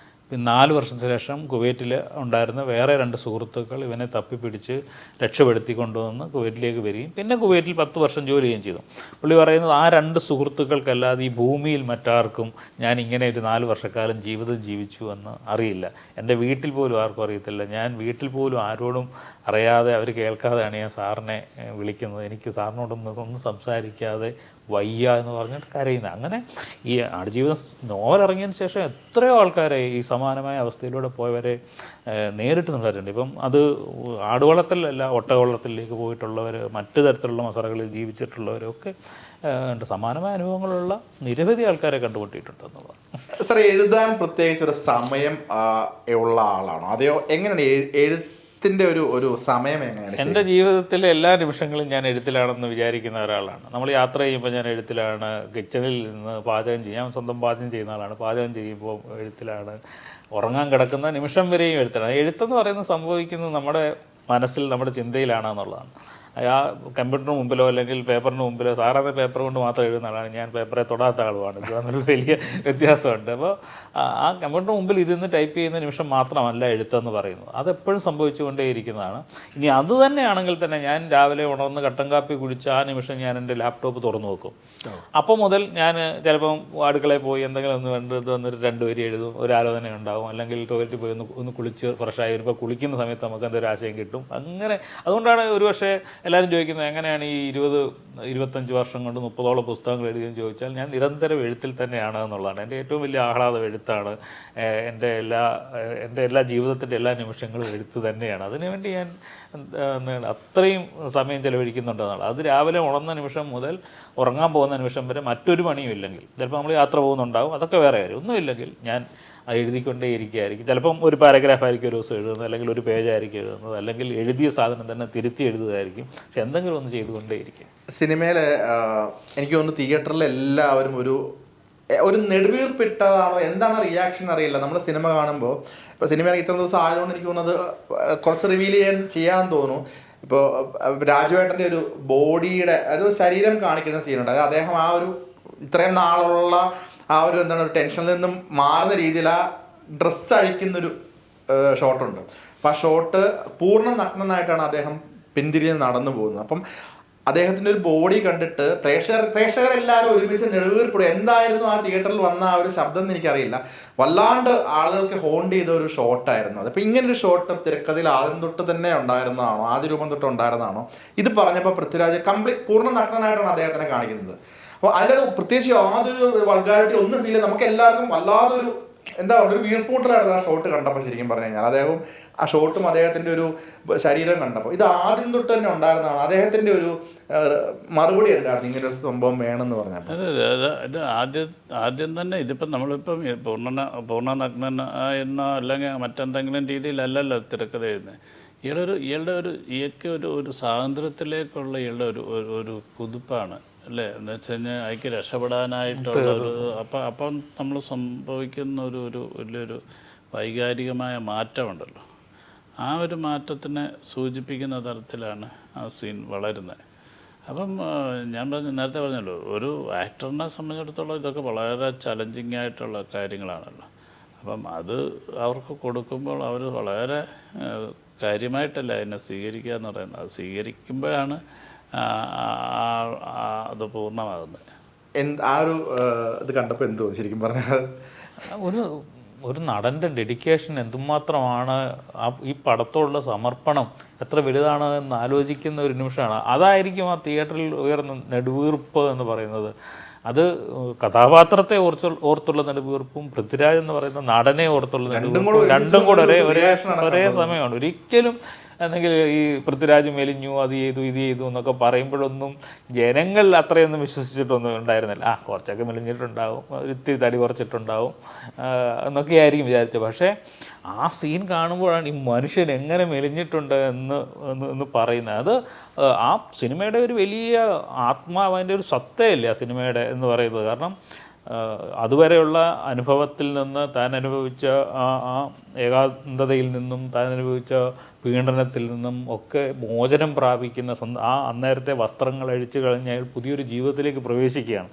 പിന്നെ 4 വർഷത്തിന് ശേഷം കുവൈറ്റിൽ ഉണ്ടായിരുന്ന വേറെ 2 സുഹൃത്തുക്കൾ ഇവനെ തപ്പിപ്പിടിച്ച് രക്ഷപ്പെടുത്തി കൊണ്ടുവന്ന് കുവൈറ്റിലേക്ക് വരികയും പിന്നെ കുവൈറ്റിൽ 10 വർഷം ജോലി ചെയ്യുകയും ചെയ്തു. പുള്ളി പറയുന്നത് ആ 2 സുഹൃത്തുക്കൾക്കല്ലാതെ ഈ ഭൂമിയിൽ മറ്റാർക്കും ഞാൻ ഇങ്ങനെ ഒരു 4 വർഷക്കാലം ജീവിതം ജീവിച്ചു എന്ന് അറിയില്ല. എൻ്റെ വീട്ടിൽ പോലും ആർക്കും അറിയത്തില്ല. ഞാൻ വീട്ടിൽ പോലും ആരോടും അറിയാതെ, അവർ കേൾക്കാതെയാണ് ഞാൻ സാറിനെ വിളിക്കുന്നത്. എനിക്ക് സാറിനോടൊന്നും സംസാരിക്കാതെ വയ്യ എന്ന് പറഞ്ഞിട്ട് കരയുന്നത്. അങ്ങനെ ഈ ആടുജീവിതം നോവൽ ഇറങ്ങിയതിന് ശേഷം എത്രയോ ആൾക്കാരെ ഈ സമാനമായ അവസ്ഥയിലൂടെ പോയവരെ നേരിട്ട് സംസാരിച്ചിട്ടുണ്ട്. ഇപ്പം അത് ആടുവളത്തിലല്ല ഒട്ടകവളത്തിലേക്ക് പോയിട്ടുള്ളവർ, മറ്റു തരത്തിലുള്ള മസാലകളിൽ ജീവിച്ചിട്ടുള്ളവരൊക്കെ സമാനമായ അനുഭവങ്ങളുള്ള നിരവധി ആൾക്കാരെ കണ്ടുമുട്ടിയിട്ടുണ്ട് എന്നുള്ളതാണ്. സാർ, എഴുതാൻ പ്രത്യേകിച്ച് ഒരു സമയം ഉള്ള ആളാണോ, അതെയോ എങ്ങനെയാണ് എഴുത്തിൻ്റെ ഒരു സമയം എങ്ങനെയാണ്? എൻ്റെ ജീവിതത്തിലെ എല്ലാ നിമിഷങ്ങളും ഞാൻ എഴുത്തിലാണെന്ന് വിചാരിക്കുന്ന ഒരാളാണ്. നമ്മൾ യാത്ര ചെയ്യുമ്പോൾ ഞാൻ എഴുത്തിലാണ്, കിച്ചണിൽ നിന്ന് പാചകം ചെയ്യാം, സ്വന്തം പാചകം ചെയ്യുന്ന ആളാണ്, പാചകം ചെയ്യുമ്പോൾ എഴുത്തിലാണ്, ഉറങ്ങാൻ കിടക്കുന്ന നിമിഷം വരെയും എഴുത്തിലാണ്. എഴുത്തെന്ന് പറയുന്നത് സംഭവിക്കുന്നത് നമ്മുടെ മനസ്സിൽ, നമ്മുടെ ചിന്തയിലാണെന്നുള്ളതാണ്. ആ കമ്പ്യൂട്ടറിന് മുമ്പിലോ അല്ലെങ്കിൽ പേപ്പറിന് മുമ്പിലോ, സാധാരണ പേപ്പർ കൊണ്ട് മാത്രം എഴുതുന്ന ആളാണ് ഞാൻ, പേപ്പറെ തൊടാത്ത ആളുമാണ്. ഇത് തമ്മിൽ വലിയ വ്യത്യാസമുണ്ട്. അപ്പോൾ ആ കമ്പ്യൂട്ടറിന് മുമ്പിൽ ഇരുന്ന് ടൈപ്പ് ചെയ്യുന്ന നിമിഷം മാത്രമല്ല എഴുത്തെന്ന് പറയുന്നത്, അതെപ്പോഴും സംഭവിച്ചുകൊണ്ടേയിരിക്കുന്നതാണ്. ഇനി അത് തന്നെയാണെങ്കിൽ തന്നെ ഞാൻ രാവിലെ ഉണർന്ന് കട്ടൻ കാപ്പി കുടിച്ച് ആ നിമിഷം ഞാൻ എൻ്റെ ലാപ്ടോപ്പ് തുറന്നു നോക്കും. അപ്പോൾ മുതൽ ഞാൻ ചിലപ്പം അടുക്കളയിൽ പോയി എന്തെങ്കിലും ഒന്ന് കണ്ട് വന്നിട്ട് 2 വരി എഴുതും, ഒരു ആലോചന ഉണ്ടാവും. അല്ലെങ്കിൽ ടോയ്ലറ്റിൽ പോയി ഒന്ന് കുളിച്ച് ഫ്രഷായി വരുമ്പോൾ കുളിക്കുന്ന സമയത്ത് നമുക്ക് എന്തൊരു ആശയം കിട്ടും. അങ്ങനെ അതുകൊണ്ടാണ് ഒരുപക്ഷെ എല്ലാവരും ചോദിക്കുന്നത് എങ്ങനെയാണ് ഈ 20-25 വർഷം കൊണ്ട് 30ഓളം പുസ്തകങ്ങൾ എഴുതിയെന്ന് ചോദിച്ചാൽ, ഞാൻ നിരന്തരം എഴുത്തിൽ തന്നെയാണ് എന്നുള്ളതാണ്. എൻ്റെ ഏറ്റവും വലിയ ആഹ്ലാദം എഴുത്താണ്. എൻ്റെ എല്ലാ ജീവിതത്തിൻ്റെ എല്ലാ നിമിഷങ്ങളും എഴുത്ത് തന്നെയാണ്. അതിനുവേണ്ടി ഞാൻ അത്രയും സമയം ചെലവഴിക്കുന്നുണ്ടെന്നാണ്. അത് രാവിലെ ഉണർന്ന നിമിഷം മുതൽ ഉറങ്ങാൻ പോകുന്ന നിമിഷം വരെ മറ്റൊരു പണിയും ഇല്ലെങ്കിൽ, ചിലപ്പോൾ നമ്മൾ യാത്ര പോകുന്നുണ്ടാവും, അതൊക്കെ വേറെ കാര്യം, ഒന്നുമില്ലെങ്കിൽ ഞാൻ എഴുതിക്കൊണ്ടേ ഇരിക്കുകയായിരിക്കും. ചിലപ്പം ഒരു പാരഗ്രാഫായിരിക്കും ഒരു ദിവസം എഴുതുന്നത്, അല്ലെങ്കിൽ ഒരു പേജായിരിക്കും എഴുതുന്നത്, അല്ലെങ്കിൽ എഴുതിയ സാധനം തന്നെ തിരുത്തി എഴുതുകയായിരിക്കും. പക്ഷെ എന്തെങ്കിലും ഒന്ന് ചെയ്തുകൊണ്ടേ ഇരിക്കും. സിനിമയിൽ എനിക്ക് തോന്നുന്നു തിയേറ്ററിൽ എല്ലാവരും ഒരു നെടുവീർപ്പിട്ടതാണോ എന്താണ് റിയാക്ഷൻ അറിയില്ല. നമ്മൾ സിനിമ കാണുമ്പോൾ, ഇപ്പോൾ സിനിമ ഇത്ര ദിവസം ആയതുകൊണ്ട് എനിക്ക് തോന്നുന്നത് കുറച്ച് റിവീൽ ചെയ്യാൻ തോന്നുന്നു. ഇപ്പോൾ രാജുവേട്ടൻ്റെ ഒരു ബോഡിയുടെ ഒരു ശരീരം കാണിക്കുന്ന സീനുണ്ട്. അതായത് അദ്ദേഹം ആ ഒരു ഇത്രയും നാളുള്ള ആ ഒരു ഒരു ടെൻഷനിൽ നിന്നും മാറുന്ന രീതിയിൽ ആ ഡ്രസ്സ് അഴിക്കുന്നൊരു ഷോട്ടുണ്ട്. അപ്പം ആ ഷോട്ട് പൂർണ്ണ നഗ്നനായിട്ടാണ് അദ്ദേഹം പിന്തിരിഞ്ഞ് നടന്നു പോകുന്നത്. അപ്പം അദ്ദേഹത്തിൻ്റെ ഒരു ബോഡി കണ്ടിട്ട് പ്രേക്ഷകരെല്ലാവരും ഒരുമിച്ച് നെടുവീർപ്പിടും. എന്തായിരുന്നു ആ തിയേറ്ററിൽ വന്ന ആ ഒരു ശബ്ദം എന്ന് എനിക്കറിയില്ല. വല്ലാണ്ട് ആളുകൾക്ക് ഹോണ്ട് ചെയ്ത ഒരു ഷോട്ടായിരുന്നു അത്. അപ്പോൾ ഇങ്ങനൊരു ഷോട്ട് തിരക്കഥയിൽ ആദ്യം തൊട്ട് തന്നെ ഉണ്ടായിരുന്നതാണോ, ആദ്യ രൂപം തൊട്ട് ഉണ്ടായിരുന്നതാണോ? ഇത് പറഞ്ഞപ്പോൾ പൃഥ്വിരാജ് പൂർണ്ണ നഗ്നനായിട്ടാണ് അദ്ദേഹത്തിനെ കാണിക്കുന്നത്. അപ്പോൾ അതിൻ്റെ പ്രത്യേകിച്ച് യാതൊരു വൾഗാരിറ്റി ഒന്നും ഫീൽ ചെയ്ത് നമുക്ക് എല്ലാവർക്കും വല്ലാതൊരു ഒരു വീർപ്പൂട്ടലായിരുന്നു ആ ഷോട്ട് കണ്ടപ്പോൾ. ശരിക്കും പറഞ്ഞു കഴിഞ്ഞാൽ അദ്ദേഹം ആ ഷോട്ടും അദ്ദേഹത്തിൻ്റെ ഒരു ശരീരം കണ്ടപ്പോൾ ഇത് ആദ്യം തൊട്ട് തന്നെ ഉണ്ടായിരുന്നതാണ്. അദ്ദേഹത്തിൻ്റെ ഒരു മറുപടി എന്തായിരുന്നു ഇങ്ങനെ ഒരു സംഭവം വേണമെന്ന് പറഞ്ഞപ്പോൾ? ഇത് ആദ്യം തന്നെ ഇതിപ്പം നമ്മളിപ്പം പൂർണ്ണ നഗ്നൻ എന്നോ അല്ലെങ്കിൽ മറ്റെന്തെങ്കിലും രീതിയിലല്ലല്ലോ തിരക്കഥ എഴുതുന്നത്. ഇയാൾക്ക് ഒരു സ്വാതന്ത്ര്യത്തിലേക്കുള്ള ഇയാളുടെ ഒരു കുതിപ്പാണ് അല്ലേ. എന്ന് വെച്ച് കഴിഞ്ഞാൽ അയക്ക് രക്ഷപ്പെടാനായിട്ടുള്ള അപ്പം നമ്മൾ സംഭവിക്കുന്ന ഒരു വലിയൊരു വൈകാരികമായ മാറ്റമുണ്ടല്ലോ. ആ ഒരു മാറ്റത്തിനെ സൂചിപ്പിക്കുന്ന തരത്തിലാണ് ആ സീൻ വളരുന്നത്. അപ്പം ഞാൻ നേരത്തെ പറഞ്ഞല്ലോ, ഒരു ആക്ടറിനെ സംബന്ധിച്ചിടത്തോളം ഇതൊക്കെ വളരെ ചലഞ്ചിങ് ആയിട്ടുള്ള കാര്യങ്ങളാണല്ലോ. അപ്പം അത് അവർക്ക് കൊടുക്കുമ്പോൾ അവർ വളരെ കാര്യമായിട്ടല്ല അതിനെ സ്വീകരിക്കുക എന്ന് പറയുന്നത്. അത് സ്വീകരിക്കുമ്പോഴാണ് അത് പൂർണ്ണമാകുന്നത്. ആ ഒരു ഇത് കണ്ടപ്പോൾ എന്ത് തോന്നി ശരിക്കും പറഞ്ഞാൽ? ഒരു നടൻ്റെ ഡെഡിക്കേഷൻ എന്തുമാത്രമാണ്, ഈ പടത്തോടുള്ള സമർപ്പണം എത്ര വലുതാണ് എന്ന് ആലോചിക്കുന്ന ഒരു നിമിഷമാണ്. അതായിരിക്കും ആ തിയേറ്ററിൽ ഉയർന്ന നെടുവീർപ്പ് എന്ന് പറയുന്നത്. അത് കഥാപാത്രത്തെ ഓർത്തുള്ള നെടുവീർപ്പും പൃഥ്വിരാജ് എന്ന് പറയുന്ന നടനെ ഓർത്തുള്ള നെടുവീർപ്പും രണ്ടും കൂടെ ഒരേ സമയമാണ്. ഒരിക്കലും അല്ലെങ്കിൽ ഈ പൃഥ്വിരാജ് മെലിഞ്ഞു, അത് ചെയ്തു ഇത് ചെയ്തു എന്നൊക്കെ പറയുമ്പോഴൊന്നും ജനങ്ങൾ അത്രയൊന്നും വിശ്വസിച്ചിട്ടൊന്നും ഉണ്ടായിരുന്നില്ല. കുറച്ചൊക്കെ മെലിഞ്ഞിട്ടുണ്ടാവും, ഇത്തിരി തടി കുറച്ചിട്ടുണ്ടാവും എന്നൊക്കെ ആയിരിക്കും വിചാരിച്ചത്. പക്ഷേ ആ സീൻ കാണുമ്പോഴാണ് ഈ മനുഷ്യൻ എങ്ങനെ മെലിഞ്ഞിട്ടുണ്ട് എന്ന് പറയുന്നത്. അത് ആ സിനിമയുടെ ഒരു വലിയ ആത്മാവ്, അതിൻ്റെ ഒരു സത്തയല്ലേ ആ സിനിമയുടെ എന്ന് പറയുന്നത്. കാരണം അതുവരെയുള്ള അനുഭവത്തിൽ നിന്ന്, താൻ അനുഭവിച്ച ആ ഏകാന്തതയിൽ നിന്നും, താൻ അനുഭവിച്ച പീഡനത്തിൽ നിന്നും ഒക്കെ മോചനം പ്രാപിക്കുന്ന ആ അന്നേരത്തെ വസ്ത്രങ്ങൾ അഴിച്ചു കഴിഞ്ഞ് അയാൾ പുതിയൊരു ജീവിതത്തിലേക്ക് പ്രവേശിക്കുകയാണ്.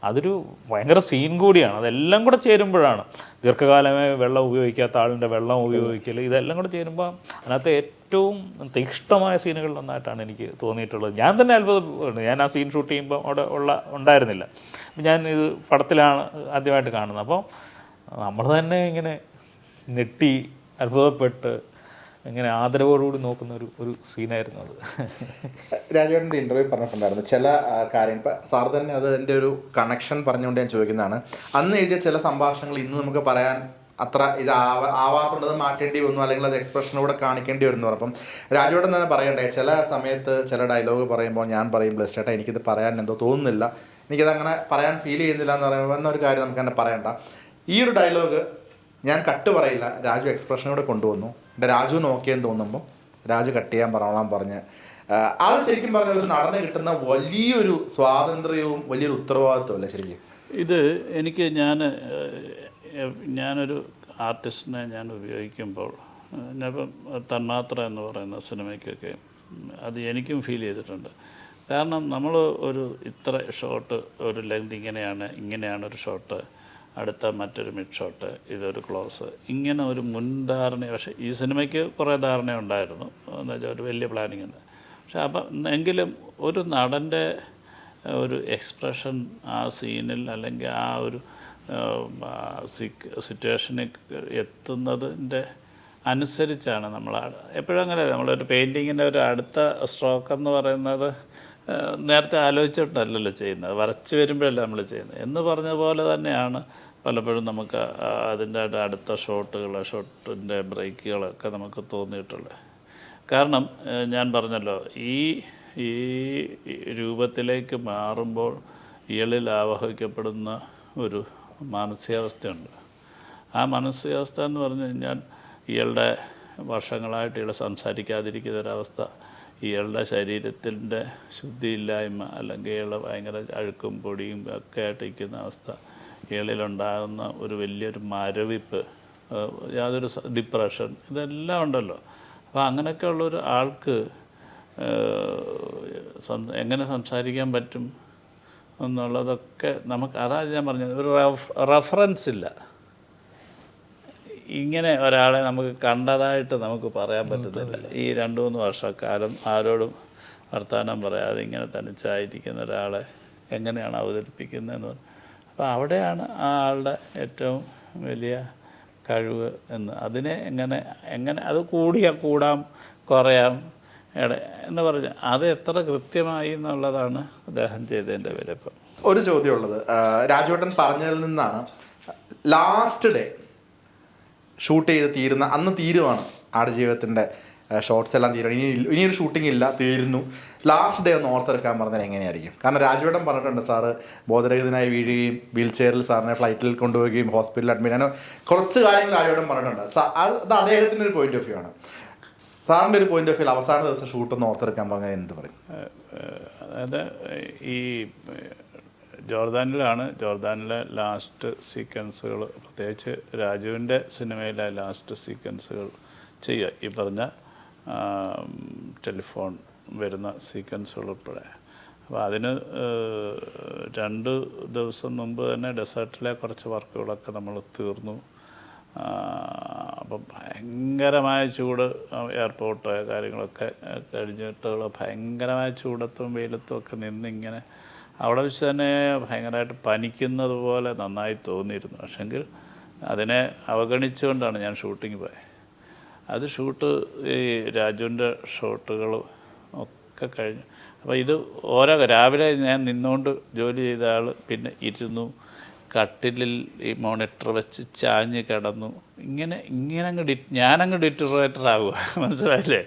അതൊരു ഭയങ്കര സീൻ കൂടിയാണ്. അതെല്ലാം കൂടെ ചേരുമ്പോഴാണ് ദീർഘകാലമേ വെള്ളം ഉപയോഗിക്കാത്ത ആളിൻ്റെ വെള്ളം ഉപയോഗിക്കൽ, ഇതെല്ലാം കൂടെ ചേരുമ്പോൾ അതിനകത്ത് ഏറ്റവും തീക്ഷ്ണമായ സീനുകളിലൊന്നായിട്ടാണ് എനിക്ക് തോന്നിയിട്ടുള്ളത്. ഞാൻ തന്നെ അത്ഭുതപ്പെട്ടു. ഞാൻ ആ സീൻ ഷൂട്ട് ചെയ്യുമ്പോൾ അവിടെ ഉണ്ടായിരുന്നില്ല. ഞാൻ ഇത് പടത്തിലാണ് ആദ്യമായിട്ട് കാണുന്നത്. അപ്പോൾ നമ്മൾ തന്നെ ഇങ്ങനെ ഞെട്ടി അത്ഭുതപ്പെട്ട് ഇങ്ങനെ ആദരവോടുകൂടി നോക്കുന്ന ഒരു സീനായിരുന്നു അത്. രാജുവേട്ടൻ്റെ ഇൻ്റർവ്യൂ പറഞ്ഞിട്ടുണ്ടായിരുന്നു ചില കാര്യം. ഇപ്പം സാർ തന്നെ അതിൻ്റെ ഒരു കണക്ഷൻ പറഞ്ഞുകൊണ്ട് ഞാൻ ചോദിക്കുന്നതാണ്. അന്ന് എഴുതിയ ചില സംഭാഷണങ്ങൾ ഇന്ന് നമുക്ക് പറയാൻ അത്ര ആവാത്തുള്ളത് മാറ്റേണ്ടി വന്നു, അല്ലെങ്കിൽ അത് എക്സ്പ്രഷനോടെ കാണിക്കേണ്ടി വരുന്നു. അപ്പം രാജുവേട്ടൻ തന്നെ പറയണ്ടേ, ചില സമയത്ത് ചില ഡയലോഗ് പറയുമ്പോൾ ഞാൻ പറയും ബ്ലെസ് ചേട്ടാ എനിക്കിത് പറയാൻ എന്തോ തോന്നുന്നില്ല, എനിക്കത് അങ്ങനെ പറയാൻ ഫീൽ ചെയ്യുന്നില്ല എന്ന് പറയുമ്പോൾ എന്നൊരു കാര്യം നമുക്ക് തന്നെ പറയണ്ട. ഈ ഒരു ഡയലോഗ് ഞാൻ കട്ട് പറയില്ല, രാജു എക്സ്പ്രഷനോടെ കൊണ്ടുവന്നു. എൻ്റെ രാജുവിന് ഓക്കെ എന്ന് തോന്നുമ്പോൾ രാജു കട്ട് ചെയ്യാൻ പറഞ്ഞോളാൻ പറഞ്ഞ്, അത് ശരിക്കും പറഞ്ഞ ഒരു നടന് കിട്ടുന്ന വലിയൊരു സ്വാതന്ത്ര്യവും വലിയൊരു ഉത്തരവാദിത്വം അല്ലേ ശരിക്കും ഇത്? എനിക്ക് ഞാനൊരു ആർട്ടിസ്റ്റിനെ ഞാൻ ഉപയോഗിക്കുമ്പോൾ, ഞാനിപ്പം തന്മാത്ര എന്ന് പറയുന്ന സിനിമയ്ക്കൊക്കെ അത് എനിക്കും ഫീൽ ചെയ്തിട്ടുണ്ട്. കാരണം നമ്മൾ ഒരു ഇത്ര ഷോട്ട്, ഒരു ലെങ്ത് ഇങ്ങനെയാണ് ഒരു ഷോട്ട്, അടുത്ത മറ്റൊരു മിഡ് ഷോട്ട്, ഇതൊരു ക്ലോസ്, ഇങ്ങനെ ഒരു മുൻധാരണ. പക്ഷേ ഈ സിനിമയ്ക്ക് കുറേ ധാരണ ഉണ്ടായിരുന്നു, എന്ന് വെച്ചാൽ ഒരു വലിയ പ്ലാനിങ് ഉണ്ട്. പക്ഷെ അപ്പം എങ്കിലും ഒരു നടൻ്റെ ഒരു എക്സ്പ്രഷൻ ആ സീനിൽ അല്ലെങ്കിൽ ആ ഒരു സിറ്റുവേഷനിൽ എത്തുന്നതിൻ്റെ അനുസരിച്ചാണ് നമ്മൾ എപ്പോഴും അങ്ങനെ. നമ്മളൊരു പെയിൻറ്റിങ്ങിൻ്റെ ഒരു അടുത്ത സ്ട്രോക്ക് എന്ന് പറയുന്നത് നേരത്തെ ആലോചിച്ചിട്ടല്ലല്ലോ ചെയ്യുന്നത്, വരച്ച് വരുമ്പോഴല്ലേ നമ്മൾ ചെയ്യുന്നത്. എന്ന് പറഞ്ഞ പോലെ തന്നെയാണ് പലപ്പോഴും നമുക്ക് അതിൻ്റെ അടുത്ത ഷോട്ടിൻ്റെ ബ്രേക്കുകളൊക്കെ നമുക്ക് തോന്നിയിട്ടുള്ളത്. കാരണം ഞാൻ പറഞ്ഞല്ലോ, ഈ രൂപത്തിലേക്ക് മാറുമ്പോൾ ഇയാളിൽ ആവാഹിക്കപ്പെടുന്ന ഒരു മാനസികാവസ്ഥയുണ്ട്. ആ മാനസികാവസ്ഥ എന്ന് പറഞ്ഞു കഴിഞ്ഞാൽ ഇയാളുടെ വർഷങ്ങളായിട്ട് ഇയാൾ സംസാരിക്കാതിരിക്കുന്ന ഒരവസ്ഥ, ഇയാളുടെ ശരീരത്തിൻ്റെ ശുദ്ധിയില്ലായ്മ, അല്ലെങ്കിൽ ഇയാൾ ഭയങ്കര അഴുക്കും പൊടിയും ഒക്കെ ആയിട്ടിരിക്കുന്ന അവസ്ഥ, ഇയാളിലുണ്ടാകുന്ന ഒരു വലിയൊരു മരവിപ്പ്, യാതൊരു ഡിപ്രഷൻ, ഇതെല്ലാം ഉണ്ടല്ലോ. അപ്പോൾ അങ്ങനെയൊക്കെ ഉള്ളൊരു ആൾക്ക് എങ്ങനെ സംസാരിക്കാൻ പറ്റും എന്നുള്ളതൊക്കെ നമുക്ക്, അതാണ് ഞാൻ പറഞ്ഞത്, ഒരു റെഫറൻസ് ഇല്ല. ഇങ്ങനെ ഒരാളെ നമുക്ക് കണ്ടതായിട്ട് നമുക്ക് പറയാൻ പറ്റുന്നില്ല. ഈ 2-3 വർഷക്കാലം ആരോടും വർത്തമാനം പറയാതെ ഇങ്ങനെ തനിച്ചായിരിക്കുന്ന ഒരാളെ എങ്ങനെയാണ് അവതരിപ്പിക്കുന്നതെന്ന്. അപ്പോൾ അവിടെയാണ് ആ ആളുടെ ഏറ്റവും വലിയ കഴിവ് എന്ന്. അതിനെ എങ്ങനെ അത് കൂടാം കുറയാം എന്ന് പറഞ്ഞ് അത് എത്ര കൃത്യമായി എന്നുള്ളതാണ് അദ്ദേഹം ചെയ്തതിൻ്റെ വിലപ്പം. ഒരു ചോദ്യമുള്ളത്, രാജുവേട്ടൻ പറഞ്ഞതിൽ നിന്നാണ്, ലാസ്റ്റ് ഡേ ഷൂട്ട് ചെയ്ത് തീരുന്ന അന്ന് തീരുവാണ് ആടുജീവിതത്തിൻ്റെ ഷോർട്സ് എല്ലാം തീരുവാണ്, ഇനിയൊരു ഷൂട്ടിംഗ് ഇല്ല, തീരുന്നു, ലാസ്റ്റ് ഡേ ഒന്ന് ഓർത്തെടുക്കാൻ പറഞ്ഞാൽ എങ്ങനെയായിരിക്കും? കാരണം രാജുവേട്ടൻ പറഞ്ഞിട്ടുണ്ട്, സാറ് ബോധരഹിതനായി വീഴുകയും വീൽ ചെയറിൽ സാറിനെ ഫ്ലൈറ്റിൽ കൊണ്ടുപോവുകയും ഹോസ്പിറ്റലിൽ അഡ്മിറ്റ്, അങ്ങനെ കുറച്ച് കാര്യങ്ങൾ രാജുവേട്ടൻ പറഞ്ഞിട്ടുണ്ട്. അത് അദ്ദേഹത്തിൻ്റെ ഒരു പോയിന്റ് ഓഫ് വ്യൂ ആണ്. സാറിൻ്റെ ഒരു പോയിന്റ് ഓഫ് വ്യൂ അവസാന ദിവസം ഷൂട്ടൊന്ന് ഓർത്തെടുക്കാൻ പറഞ്ഞാൽ എന്ത് പറയും? അതായത് ഈ ജോർദാനിലെ ലാസ്റ്റ് സീക്വൻസുകൾ, പ്രത്യേകിച്ച് രാജുവിൻ്റെ സിനിമയിലെ ലാസ്റ്റ് സീക്വൻസുകൾ ചെയ്യുക, ഈ പറഞ്ഞ ടെലിഫോൺ വരുന്ന സീക്വൻസുകൾ ഉൾപ്പെടെ. അപ്പോൾ അതിന് 2 ദിവസം മുമ്പ് തന്നെ ഡെസേർട്ടിലെ കുറച്ച് വർക്കുകളൊക്കെ നമ്മൾ തീർന്നു. അപ്പം ഭയങ്കരമായ ചൂട്, എയർപോർട്ട് കാര്യങ്ങളൊക്കെ കഴിഞ്ഞിട്ടുള്ള ഭയങ്കരമായ ചൂടത്തും വെയിലത്തും ഒക്കെ നിന്നിങ്ങനെ അവിടെ വെച്ച് തന്നെ ഭയങ്കരമായിട്ട് പനിക്കുന്നത് പോലെ നന്നായി തോന്നിയിരുന്നു. പക്ഷെങ്കിൽ അതിനെ അവഗണിച്ചുകൊണ്ടാണ് ഞാൻ ഷൂട്ടിങ് പോയത്. അത് ഈ രാജുവിൻ്റെ ഷോട്ടുകൾ ഒക്കെ കഴിഞ്ഞു. അപ്പോൾ ഇത് രാവിലെ ഞാൻ നിന്നുകൊണ്ട് ജോലി ചെയ്ത ആൾ പിന്നെ ഇരുന്നു, കട്ടിലിൽ ഈ മോണിറ്റർ വെച്ച് ചാഞ്ഞ് കിടന്നു, ഞാനങ്ങ് ഡിറ്ററേറ്റർ ആവുക, മനസ്സിലായില്ലേ?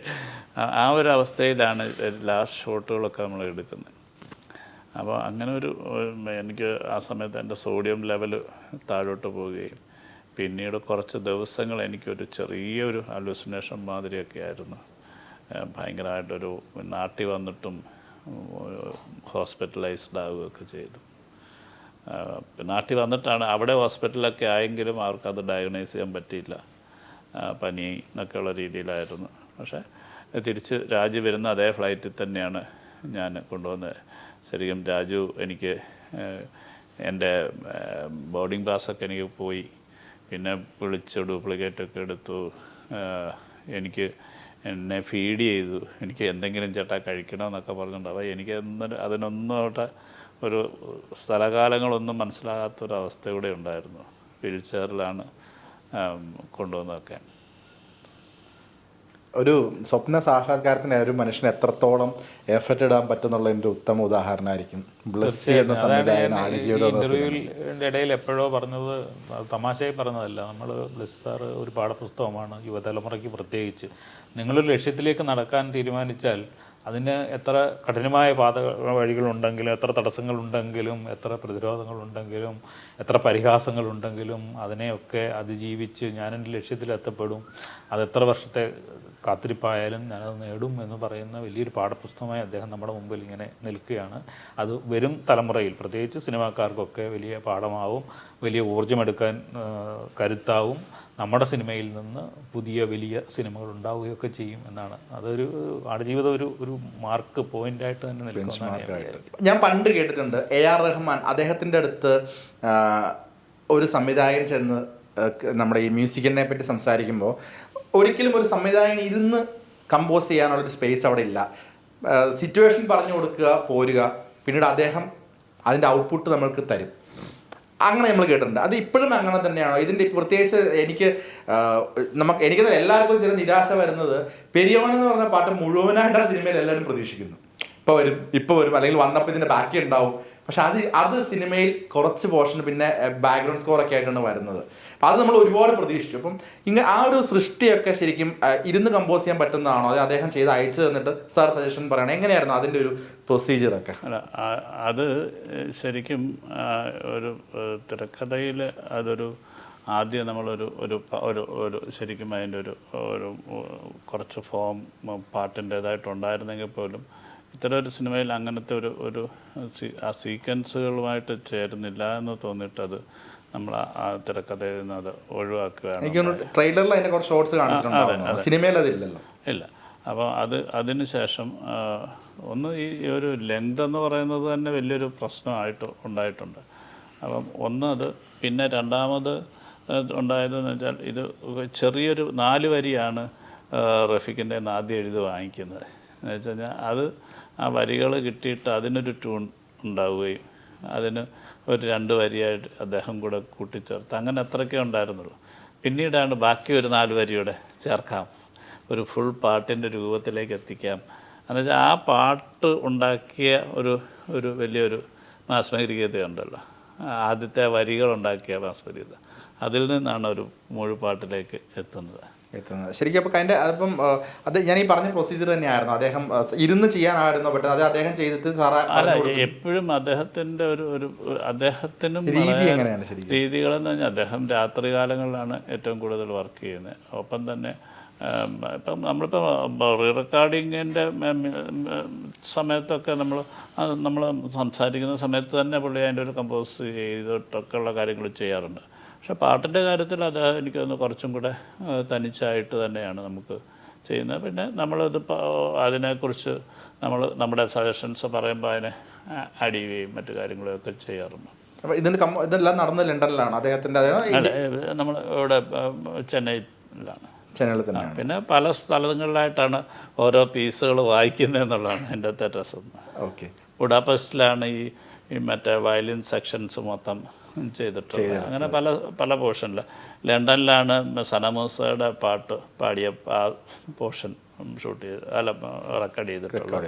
ആ ഒരു അവസ്ഥയിലാണ് ലാസ്റ്റ് ഷോട്ടുകളൊക്കെ നമ്മൾ എടുക്കുന്നത്. അപ്പോൾ അങ്ങനെ എനിക്ക് ആ സമയത്ത് എൻ്റെ സോഡിയം ലെവൽ താഴോട്ട് പോവുകയും പിന്നീട് കുറച്ച് ദിവസങ്ങൾ എനിക്കൊരു ചെറിയൊരു ഹലൂസിനേഷൻ മാതിരിയൊക്കെ ആയിരുന്നു. ഭയങ്കരമായിട്ടൊരു നാട്ടിൽ വന്നിട്ടും ഹോസ്പിറ്റലൈസ്ഡ് ആവുകയൊക്കെ ചെയ്തു. നാട്ടിൽ വന്നിട്ടാണ്, അവിടെ ഹോസ്പിറ്റലൊക്കെ ആയെങ്കിലും അവർക്കത് ഡയഗ്നൈസ് ചെയ്യാൻ പറ്റിയില്ല, പനി എന്നൊക്കെയുള്ള രീതിയിലായിരുന്നു. പക്ഷേ തിരിച്ച് രാജു വരുന്ന അതേ ഫ്ലൈറ്റിൽ തന്നെയാണ് ഞാൻ കൊണ്ടുവന്നത്. ശരിക്കും രാജു എനിക്ക് എൻ്റെ ബോർഡിംഗ് പാസ്സൊക്കെ എനിക്ക് പോയി, പിന്നെ വിളിച്ച് ഡ്യൂപ്ലിക്കേറ്റൊക്കെ എടുത്തു, എനിക്ക് എന്നെ ഫീഡ് ചെയ്തു, എനിക്ക് എന്തെങ്കിലും ചേട്ടാ കഴിക്കണമെന്നൊക്കെ പറഞ്ഞിട്ടുണ്ട്. അപ്പോൾ എനിക്ക് അതിനൊന്നും അവിടെ ഒരു സ്ഥലകാലങ്ങളൊന്നും മനസ്സിലാകാത്തൊരവസ്ഥ ഉണ്ടായിരുന്നു. വീൽ ചെയറിലാണ് കൊണ്ടുവന്നതൊക്കെ. ഒരു സ്വപ്ന സാക്ഷാത്കാരത്തിന് ഒരു മനുഷ്യന് എത്രത്തോളം എഫർട്ട് ഇടാൻ പറ്റുന്നുള്ളതിൻ്റെ ഉത്തമ ഉദാഹരണമായിരിക്കും ബ്ലസ്സി എന്ന സംവിധായകൻ ആടുജീവിതം എന്ന സിനിമ. ഇൻ്റർവ്യൂവിൻ്റെ ഇടയിൽ എപ്പോഴോ പറഞ്ഞത്, തമാശയായി പറഞ്ഞതല്ല, നമ്മൾ ബ്ലസ്സി സാറ് ഒരു പാഠപുസ്തകമാണ് യുവതലമുറയ്ക്ക് പ്രത്യേകിച്ച്. നിങ്ങളൊരു ലക്ഷ്യത്തിലേക്ക് നടക്കാൻ തീരുമാനിച്ചാൽ അതിന് എത്ര കഠിനമായ വഴികളുണ്ടെങ്കിലും, എത്ര തടസ്സങ്ങളുണ്ടെങ്കിലും, എത്ര പ്രതിരോധങ്ങളുണ്ടെങ്കിലും, എത്ര പരിഹാസങ്ങളുണ്ടെങ്കിലും അതിനെയൊക്കെ അതിജീവിച്ച് ഞാനെൻ്റെ ലക്ഷ്യത്തിലെത്തപ്പെടും, അതെത്ര വർഷത്തെ കാത്തിരിപ്പായാലും ഞാനത് നേടും എന്ന് പറയുന്ന വലിയൊരു പാഠപുസ്തകമായി അദ്ദേഹം നമ്മുടെ മുമ്പിൽ ഇങ്ങനെ നിൽക്കുകയാണ്. അത് വരും തലമുറയിൽ പ്രത്യേകിച്ച് സിനിമാക്കാർക്കൊക്കെ വലിയ പാഠമാവും, വലിയ ഊർജ്ജമെടുക്കാൻ കരുത്താവും. നമ്മുടെ സിനിമയിൽ നിന്ന് പുതിയ വലിയ സിനിമകൾ ഉണ്ടാവുകയൊക്കെ ചെയ്യും എന്നാണ്. അതൊരു ആടുജീവിതം ഒരു മാർക്ക് പോയിന്റായിട്ട് തന്നെ നിൽക്കുന്ന. ഞാൻ പണ്ട് കേട്ടിട്ടുണ്ട് AR റഹ്മാൻ അദ്ദേഹത്തിൻ്റെ അടുത്ത് ഒരു സംവിധായകൻ ചെന്ന് നമ്മുടെ ഈ മ്യൂസിക്കിനെ പറ്റി സംസാരിക്കുമ്പോൾ ഒരിക്കലും ഒരു സംവിധായകൻ ഇരുന്ന് കമ്പോസ് ചെയ്യാനുള്ളൊരു സ്പേസ് അവിടെ ഇല്ല. സിറ്റുവേഷൻ പറഞ്ഞു കൊടുക്കുക, പോരുക, പിന്നീട് അദ്ദേഹം അതിൻ്റെ ഔട്ട്പുട്ട് നമ്മൾക്ക് തരും. അങ്ങനെ നമ്മൾ കേട്ടിട്ടുണ്ട്. അത് ഇപ്പോഴും അങ്ങനെ തന്നെയാണോ? ഇതിൻ്റെ പ്രത്യേകിച്ച് എനിക്കതിൽ എല്ലാവർക്കും ചില നിരാശ വരുന്നത്, പെരിയോൺ എന്ന് പറഞ്ഞ പാട്ട് മുഴുവനായിട്ട് ആ സിനിമയിൽ എല്ലാവരും പ്രതീക്ഷിക്കുന്നു. ഇപ്പോൾ വരും അല്ലെങ്കിൽ വന്നപ്പോൾ ഇതിൻ്റെ ബാക്കി ഉണ്ടാവും. പക്ഷെ അത് സിനിമയിൽ കുറച്ച് പോർഷൻ പിന്നെ ബാക്ക്ഗ്രൗണ്ട് സ്കോറൊക്കെ ആയിട്ടാണ് വരുന്നത്. അപ്പം അത് നമ്മൾ ഒരുപാട് പ്രതീക്ഷിച്ചു. അപ്പം ആ ഒരു സൃഷ്ടിയൊക്കെ ശരിക്കും ഇരുന്ന് കമ്പോസ് ചെയ്യാൻ പറ്റുന്നതാണോ? അത് അദ്ദേഹം ചെയ്ത് അയച്ചു തന്നിട്ട് സാർ സജഷൻ പറയണം, എങ്ങനെയായിരുന്നു അതിൻ്റെ ഒരു പ്രൊസീജിയറൊക്കെ? അല്ല, അത് ശരിക്കും ഒരു തിരക്കഥയിൽ അതൊരു ആദ്യം നമ്മളൊരു ഒരു ഒരു ശരിക്കും അതിൻ്റെ ഒരു കുറച്ച് ഫോം പാട്ടിൻ്റേതായിട്ടുണ്ടായിരുന്നെങ്കിൽ പോലും ഇത്തരം ഒരു സിനിമയിൽ അങ്ങനത്തെ ഒരു ആ സീക്വൻസുകളുമായിട്ട് ചേരുന്നില്ല എന്ന് തോന്നിയിട്ടത് നമ്മൾ ആ തിരക്കഥയിൽ നിന്ന് അത് ഒഴിവാക്കുകയാണ്. ട്രെയിലറിൽ അതിൻ്റെ കുറച്ച് ഷോർട്സ് കാണിച്ചിട്ടുണ്ടാവും, സിനിമയിൽ അതില്ലല്ലോ. ഇല്ല. അപ്പോൾ അതിന് ശേഷം ഒന്ന് ഈ ഒരു ലെങ്ത് എന്ന് പറയുന്നത് തന്നെ വലിയൊരു പ്രശ്നമായിട്ട് ഉണ്ടായിട്ടുണ്ട്. അപ്പം അത് പിന്നെ രണ്ടാമത് ഉണ്ടായതെന്ന് വെച്ചാൽ ഇത് ചെറിയൊരു 4 വരിയാണ് റഫീഖിൻ്റെ ആദ്യം എഴുതി വാങ്ങിക്കുന്നത്. എന്ന് വെച്ച് കഴിഞ്ഞാൽ ആ വരികൾ കിട്ടിയിട്ട് അതിനൊരു ട്യൂൺ ഉണ്ടാവുകയും അതിന് ഒരു 2 വരിയായിട്ട് അദ്ദേഹം കൂടെ കൂട്ടിച്ചേർത്ത് അങ്ങനെ അത്രയ്ക്കേ ഉണ്ടായിരുന്നുള്ളൂ. പിന്നീടാണ് ബാക്കി ഒരു 4 വരിയുടെ ചേർക്കാം, ഒരു ഫുൾ പാട്ടിൻ്റെ രൂപത്തിലേക്ക് എത്തിക്കാം. എന്നുവെച്ചാൽ ആ പാട്ട് ഉണ്ടാക്കിയ ഒരു വലിയൊരു മാസ്മരികതയുണ്ടല്ലോ, ആദ്യത്തെ വരികളുണ്ടാക്കിയ മാസ്മരികത, അതിൽ നിന്നാണ് ഒരു മുഴുപാട്ടിലേക്ക് എത്തുന്നത്. ശരിക്കും അപ്പോൾ അതിപ്പം അത് ഞാൻ ഈ പറഞ്ഞ പ്രൊസീജിയർ തന്നെയായിരുന്നു, അദ്ദേഹം ഇരുന്ന് ചെയ്യാനായിരുന്നു പറ്റുന്നത്, അത് അദ്ദേഹം ചെയ്തിട്ട് അല്ല, എപ്പോഴും അദ്ദേഹത്തിൻ്റെ അദ്ദേഹത്തിനും രീതികളെന്ന് പറഞ്ഞാൽ അദ്ദേഹം രാത്രി കാലങ്ങളിലാണ് ഏറ്റവും കൂടുതൽ വർക്ക് ചെയ്യുന്നത്. ഒപ്പം തന്നെ ഇപ്പം നമ്മളിപ്പോൾ റീ റെക്കോർഡിങ്ങിൻ്റെ സമയത്തൊക്കെ നമ്മൾ സംസാരിക്കുന്ന സമയത്ത് തന്നെ പുള്ളി അതിൻ്റെ ഒരു കമ്പോസ് ചെയ്തിട്ടൊക്കെ ഉള്ള കാര്യങ്ങൾ ചെയ്യാറുണ്ട്. പക്ഷെ പാട്ടിൻ്റെ കാര്യത്തിൽ അദ്ദേഹം എനിക്കൊന്ന് കുറച്ചും കൂടെ തനിച്ചായിട്ട് തന്നെയാണ് നമുക്ക് ചെയ്യുന്നത്. പിന്നെ അതിനെക്കുറിച്ച് നമ്മുടെ സജഷൻസ് പറയുമ്പോൾ അതിനെ ആഡ് ചെയ്യുകയും മറ്റു കാര്യങ്ങളൊക്കെ ചെയ്യാറുണ്ട്. അപ്പോൾ ഇതെല്ലാം നടന്നത് ലണ്ടനിലാണ് അദ്ദേഹത്തിൻ്റെ? നമ്മൾ ഇവിടെ ചെന്നൈയിലാണ്. ചെന്നൈയിൽ തന്നെ. പിന്നെ പല സ്ഥലങ്ങളിലായിട്ടാണ് ഓരോ പീസുകൾ വായിക്കുന്നത് എന്നുള്ളതാണ് എൻ്റെ അകത്തെ രസം. ഓക്കെ. ബുഡാപെസ്റ്റിലാണ് ഈ മറ്റേ വയലിൻ സെക്ഷൻസ് മൊത്തം ചെയ്തിട്ടുണ്ട്. അങ്ങനെ പല പോർഷനിൽ. ലണ്ടനിലാണ് സനമൂസയുടെ പാട്ട് പാടിയ ആ പോർഷൻ റെക്കോർഡ് ചെയ്തിട്ടുള്ളത്.